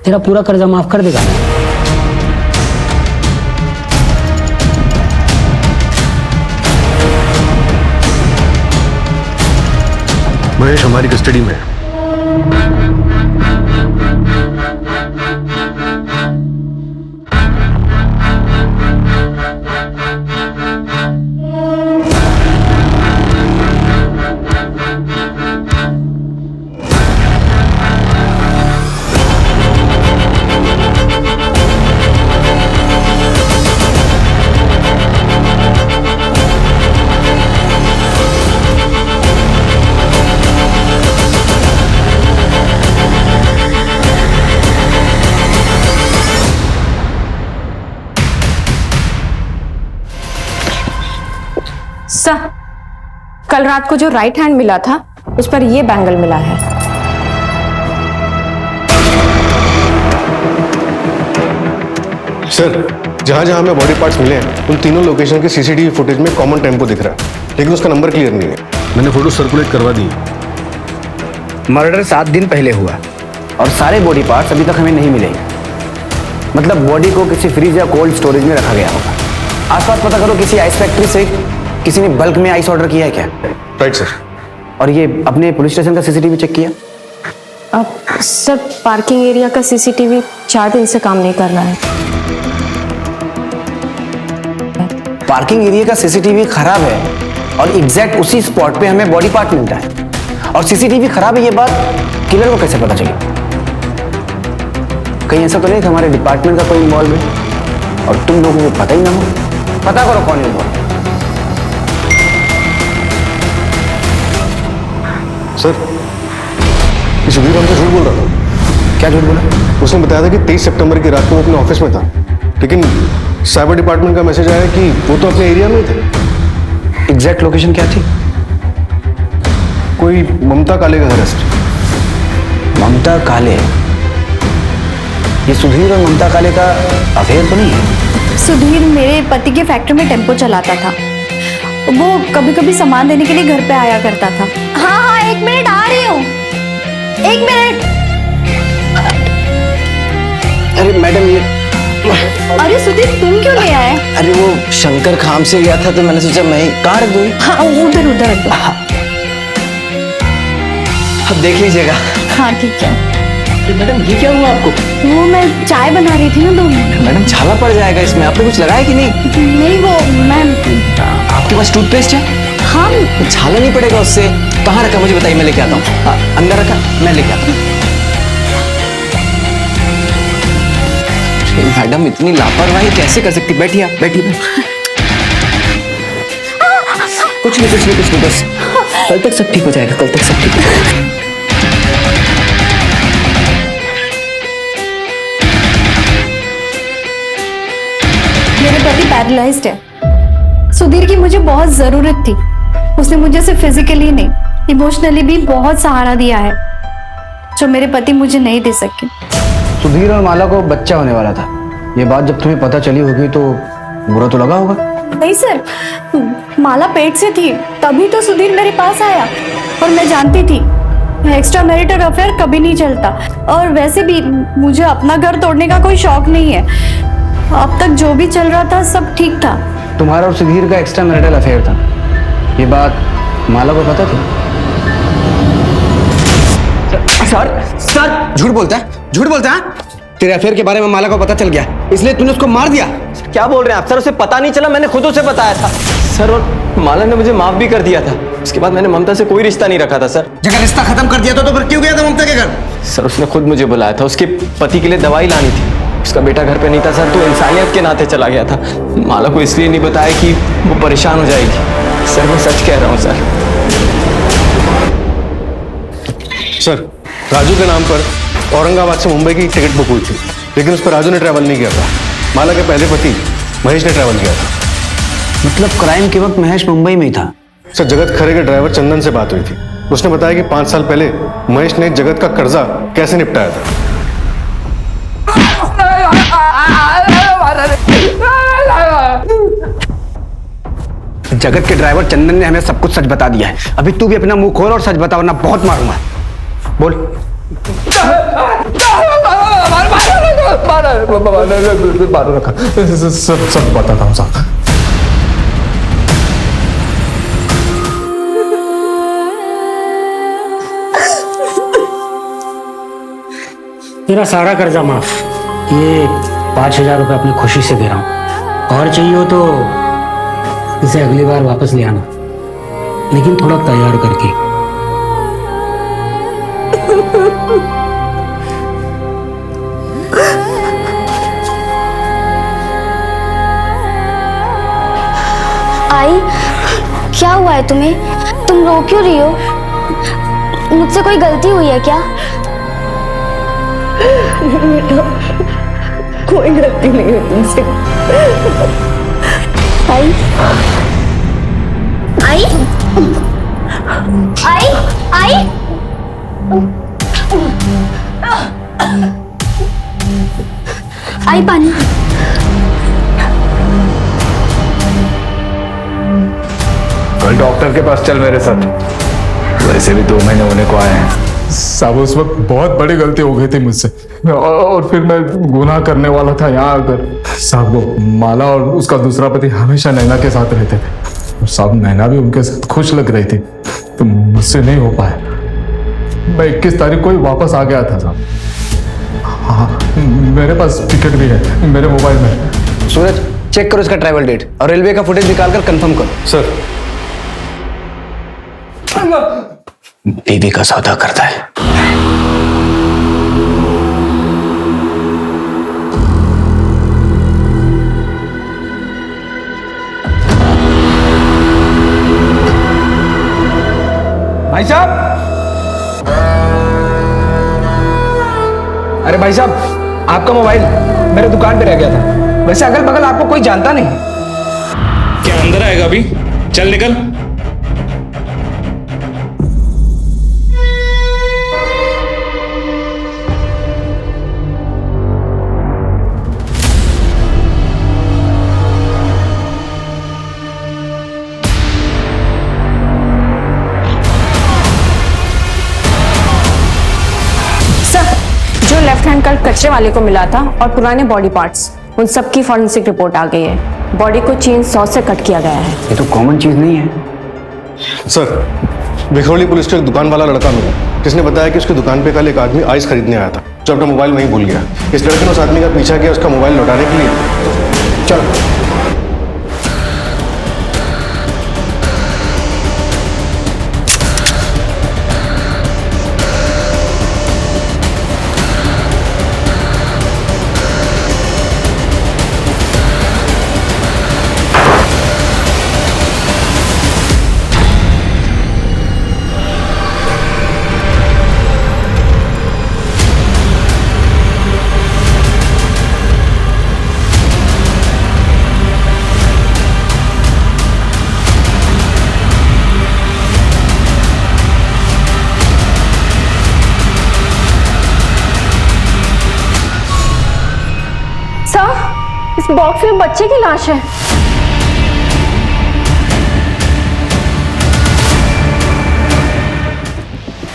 तेरा पूरा कर्जा माफ कर देगा ना? महेश हमारी कस्टडी में है। सर, कल रात को जो राइट हैंड मिला था उस पर ये बैंगल मिला है। सर, जहां जहां हमें बॉडी पार्ट्स मिले हैं, उन तीनों लोकेशन के सीसीटीवी फुटेज में कॉमन टेम्पो दिख रहा है, लेकिन उसका नंबर क्लियर नहीं है। मैंने फोटो सर्कुलेट करवा दी। मर्डर 7 दिन पहले हुआ और सारे बॉडी पार्ट्स अभी तक हमें नहीं मिले। मतलब बॉडी को किसी फ्रीज या कोल्ड स्टोरेज में रखा गया होगा। आसपास पता करो, किसी आइस फैक्ट्री से किसी ने बल्क में आइस ऑर्डर किया है क्या? Right sir. और ये अपने पुलिस स्टेशन का सीसीटीवी चेक किया? अब सर पार्किंग एरिया का सीसीटीवी 4 दिन से काम नहीं कर रहा है। पार्किंग एरिया का सीसीटीवी खराब है और एग्जैक्ट उसी स्पॉट पे हमें बॉडी पार्ट मिलता है, और सीसीटीवी खराब है ये बात किलर को कैसे पता चली? कहीं ऐसा तो नहीं कि हमारे डिपार्टमेंट का कोई इन्वॉल्व है और तुम लोगों को पता ही ना हो? पता करो कौन इन्वॉल्व। सर, ये सुधीर हमसे झूठ बोल रहा था। क्या झूठ बोला? उसने बताया था कि 23 सितंबर की रात को वो अपने ऑफिस में था, लेकिन साइबर डिपार्टमेंट का मैसेज आया कि वो तो अपने एरिया में ही थे। एग्जैक्ट लोकेशन क्या थी? कोई ममता काले का अरेस्ट। ममता काले? ये सुधीर और ममता काले का अफेयर तो नहीं है? सुधीर मेरे पति के फैक्ट्री में टेम्पो चलाता था। वो कभी कभी सामान देने के लिए घर पे आया करता था। हाँ हाँ, 1 मिनट आ रही हूँ, 1 मिनट। अरे मैडम ये, अरे सुधीर तुम क्यों ले आए? अरे वो शंकर खाम से गया था तो मैंने सोचा मैं ही कहाँ रख दूँ। हाँ उधर उधर रख दो। अब देख लीजिएगा। हाँ ठीक है। मैडम ये क्या हुआ आपको? वो मैं चाय बना रही थी ना, 2 मिनट। मैडम छाला पड़ जाएगा इसमें, आपने कुछ लगाया कि नहीं? नहीं वो मैं, आपके पास टूथपेस्ट है? हाँ। छाला नहीं पड़ेगा उससे। कहाँ रखा मुझे बताइए, मैं लेके आता हूँ। अंदर रखा, मैं लेके आता हूँ। मैडम इतनी लापरवाही कैसे कर सकती? बैठिए आप, बैठिए। कुछ नहीं बस कल तक सब ठीक हो जाएगा, कल तक सब ठीक हो जाएगा। मेरे पति पैरालाइज्ड है। सुधीर की मुझे बहुत जरूरत थी। उसने मुझे सिर्फ फिजिकली नहीं, इमोशनली भी बहुत सहारा दिया है, जो मेरे पति मुझे नहीं दे सके। सुधीर और माला को बच्चा होने वाला था। ये बात जब तुम्हें पता चली होगी तो बुरा तो लगा होगा? नहीं सर, माला पेट से थी तभी तो सुधीर मेरे पास आया, और मैं जानती थी एक्स्ट्रा मैरिटल अफेयर कभी नहीं चलता, और वैसे भी मुझे अपना घर तोड़ने का कोई शौक नहीं है। अब तक जो भी चल रहा था सब ठीक था। तुम्हारा और सुधीर का एक्स्ट्रा मैरिटल अफेयर था, ये बात माला को पता थी? सर झूठ बोलता है? तेरे अफेयर के बारे में माला को पता चल गया, इसलिए तूने उसको मार दिया? क्या बोल रहे हैं आप सर? उसे पता नहीं चला, मैंने खुद उसे बताया था सर, और माला ने मुझे माफ भी कर दिया था। उसके बाद मैंने ममता से कोई रिश्ता नहीं रखा था सर। जगह रिश्ता खत्म कर दिया तो फिर क्यों गया था ममता के घर? सर उसने खुद मुझे बुलाया था, उसके पति के लिए दवाई लानी थी, उसका बेटा घर पे नहीं था सर, तो इंसानियत के नाते चला गया था। माला को इसलिए नहीं बताया कि वो परेशान हो जाएगी। सर मैं सच कह रहा हूँ सर। सर, राजू के नाम पर औरंगाबाद से मुंबई की टिकट बुक हुई थी, लेकिन उस पर राजू ने ट्रैवल नहीं किया था, माला के पहले पति महेश ने ट्रैवल किया था। मतलब क्राइम के वक्त महेश मुंबई में ही था? सर, जगत खरे के ड्राइवर चंदन से बात हुई थी। उसने बताया कि 5 साल पहले महेश ने जगत का कर्जा कैसे निपटाया था। जगत के ड्राइवर चंदन ने हमें सब कुछ सच बता दिया है। अभी तू भी अपना मुंह खोल और सच बता, वरना बहुत मारूंगा। बोल। सब बताता हूँ साहब। मेरा सारा कर्जा माफ। ये 5,000 रुपये अपनी खुशी से दे रहा हूँ, और चाहिए हो तो इसे अगली बार वापस ले आना, लेकिन थोड़ा तैयार करके। आई, क्या हुआ है तुम्हें? तुम रो क्यों रही हो? मुझसे कोई गलती हुई है क्या? कोई गलती नहीं हुई तुमसे। आई आई आई आई आई पानी। कल डॉक्टर के पास चल मेरे साथ। वैसे भी 2 महीने होने को आए हैं, साहब उस वक्त बहुत बड़ी गलती हो गई थी मुझसे और फिर मैं गुनाह करने वाला था यहाँ आकर। साहब वो माला और उसका दूसरा पति हमेशा नैना के साथ रहते थे और साहब नैना भी उनके साथ खुश लग रही थी, तो मुझसे नहीं हो पाया। मैं 21 तारीख को ही वापस आ गया था साहब। हाँ, मेरे पास टिकट भी है मेरे मोबाइल में। सूरज चेक करो इसका ट्रैवल डेट और रेलवे का फुटेज निकालकर कंफर्म करो। सर बीवी का सौदा करता है। भाई साहब, अरे भाई साहब, आपका मोबाइल मेरे दुकान पे रह गया था। वैसे अगल बगल आपको कोई जानता नहीं। क्या अंदर आएगा अभी? चल निकल। जो लेफ्ट हैंड कट कचरे वाले को मिला था और पुराने बॉडी पार्ट्स, उन सब की फॉरेंसिक रिपोर्ट आ गई है। बॉडी को चेन सॉ से कट किया गया है। ये तो कॉमन चीज नहीं है। सर विखरौली पुलिस को एक दुकान वाला लड़का मिला जिसने बताया कि उसकी दुकान पे कल एक आदमी आइस खरीदने आया था जो अपना मोबाइल वहीं भूल गया। इस लड़के ने उस आदमी का पीछा किया उसका मोबाइल लौटाने के लिए। चलो इस बॉक्स में बच्चे की लाश है।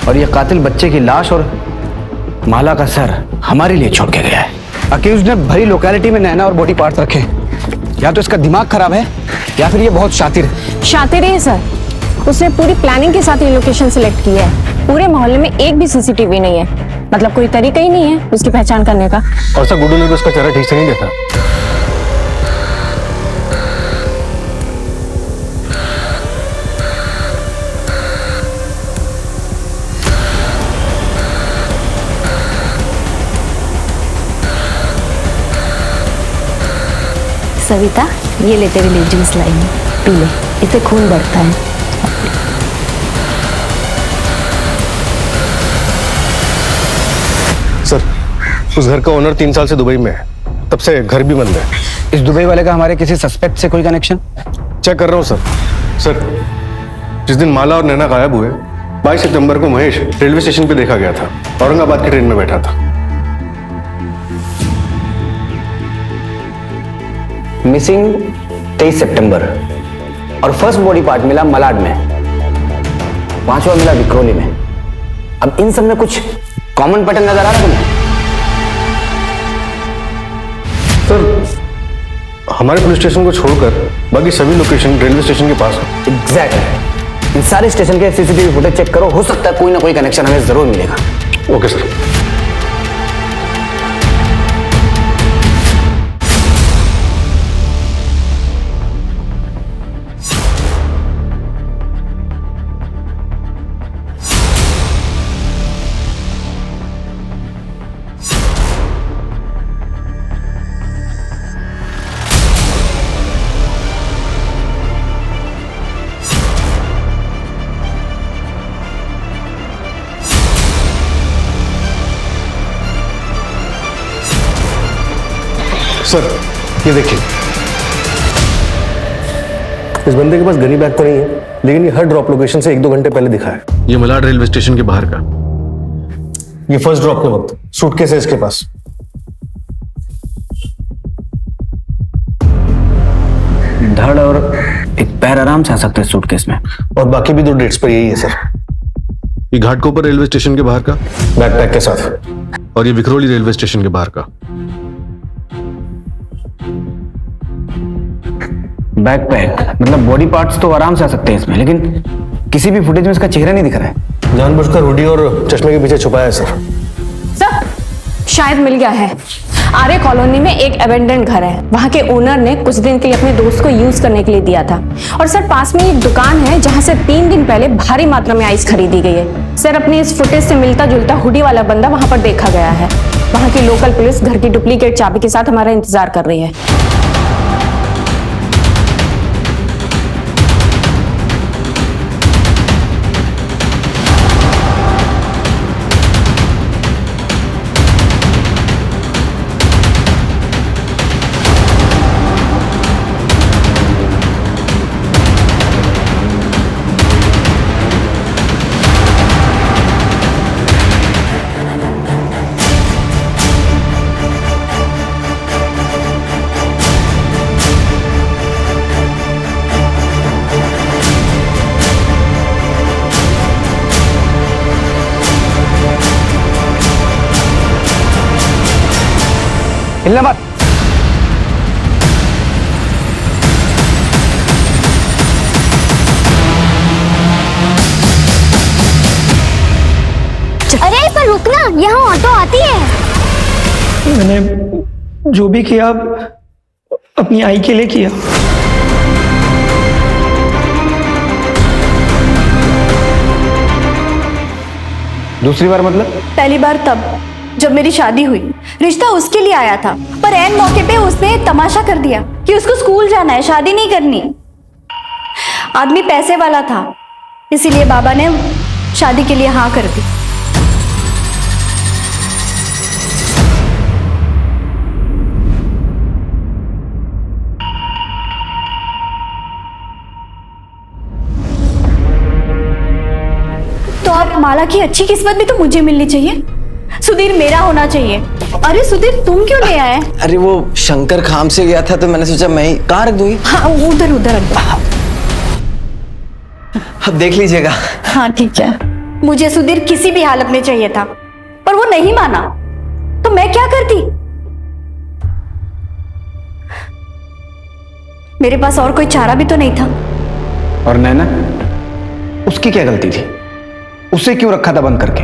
और ये कातिल बच्चे की लाश और माला का सर हमारे लिए छोड़ के गया है। अक्यूज ने भरी लोकेलिटी में नैना और बॉडी पार्ट्स रखे। या तो इसका दिमाग खराब है या फिर ये बहुत शातिर है। शातिर है सर। उसने पूरी प्लानिंग के साथ ये लोकेशन सिलेक्ट की है। पूरे मोहल्ले में एक भी सीसीटीवी नहीं है, मतलब कोई तरीका ही नहीं है उसकी पहचान करने का। और सर गुड्डू ने भी उसका चेहरा ठीक से नहीं देखा। सविता, ये ले तेरे लिए जूस लाई हूं, पी ले, इससे खून बढ़ता है। सर उस घर का ओनर 3 साल से दुबई में है, तब से घर भी बंद है। इस दुबई वाले का हमारे किसी सस्पेक्ट से कोई कनेक्शन? चेक कर रहा हूँ सर। सर जिस दिन माला और नैना गायब हुए 22 सितंबर को महेश रेलवे स्टेशन पे देखा गया था, औरंगाबाद की ट्रेन में बैठा था। मिसिंग 23 सितंबर और फर्स्ट बॉडी पार्ट मिला मलाड में, 5वां मिला विक्रोली में। अब इन सब में कुछ कॉमन पैटर्न नजर आ रहा है तुम्हें? सर हमारे पुलिस स्टेशन को छोड़कर बाकी सभी लोकेशन रेलवे स्टेशन के पास है। एग्जैक्टली। इन सारे स्टेशन के सीसीटीवी फुटेज चेक करो, हो सकता है कोई ना कोई कनेक्शन हमें जरूर मिलेगा। Okay sir. सर ये देखिए, इस बंदे के पास गनी बैग तो नहीं है, लेकिन ये हर ड्रॉप लोकेशन से 1-2 घंटे पहले दिखा है। ये मलाड रेलवे स्टेशन के बाहर का। ये फर्स्ट ड्रॉप के वक्त सूटकेस है इसके पास। धड़ और एक पैर आराम से आ सकते हैं सूटकेस में। और बाकी भी 2 डेट्स पर यही है सर। ये घाटकोपर रेलवे स्टेशन के बाहर का बैकपैक के साथ। और ये विक्रोली रेलवे स्टेशन के बाहर का। बैकपैक मतलब बॉडी पार्ट्स तो आराम से आ सकते हैं इसमें, लेकिन किसी भी फुटेज में इसका चेहरा नहीं दिख रहा है। जानबूझकर हुडी और चश्मे के पीछे छुपाया है सर। सर शायद मिल गया है। आर्य कॉलोनी में एक अबेंडेंट घर है, वहां के ओनर ने कुछ दिन के लिए अपने दोस्त को यूज करने के लिए दिया था। और सर पास में एक दुकान है जहां से 3 दिन पहले भारी मात्रा में आइस खरीदी गई है। सर अपनी इस फुटेज से मिलता जुलता हुडी वाला बंदा वहां पर देखा गया है। वहां की लोकल पुलिस घर की डुप्लीकेट चाबी के साथ हमारा इंतजार कर रही है। हिलना मत। अरे पर रुकना, यहाँ ऑटो आती है। मैंने जो भी किया अपनी आई के लिए किया। दूसरी बार मतलब? पहली बार तब जब मेरी शादी हुई। रिश्ता उसके लिए आया था, पर ऐन मौके पे उसने तमाशा कर दिया कि उसको स्कूल जाना है, शादी नहीं करनी। आदमी पैसे वाला था, इसीलिए बाबा ने शादी के लिए हाँ कर दी। तो अब माला की अच्छी किस्मत भी तो मुझे मिलनी चाहिए। सुधीर मेरा होना चाहिए। अरे सुधीर तुम क्यों ले आए? अरे वो शंकर खाम से गया था तो मैंने सोचा मैं ही कहाँ रख दूंगी। हाँ उधर उधर रख दो। अब देख लीजिएगा। हाँ ठीक है। मुझे सुधीर किसी भी हालत में चाहिए था, पर वो नहीं माना, तो मैं क्या करती? मेरे पास और कोई चारा भी तो नहीं था। और नैना, उसकी क्या गलती थी? उसे क्यों रखा था बंद करके?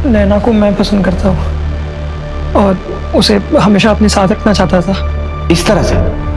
नैना को मैं पसंद करता हूँ और उसे हमेशा अपने साथ रखना चाहता था। इस तरह से?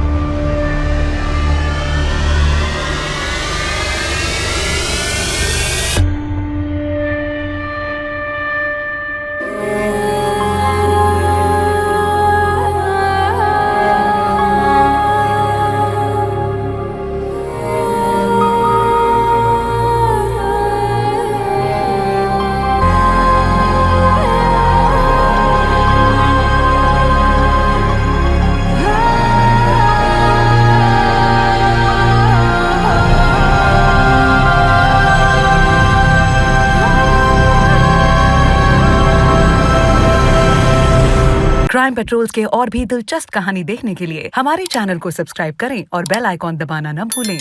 क्राइम पेट्रोल्स के और भी दिलचस्प कहानी देखने के लिए हमारे चैनल को सब्सक्राइब करें और बेल आइकॉन दबाना न भूलें।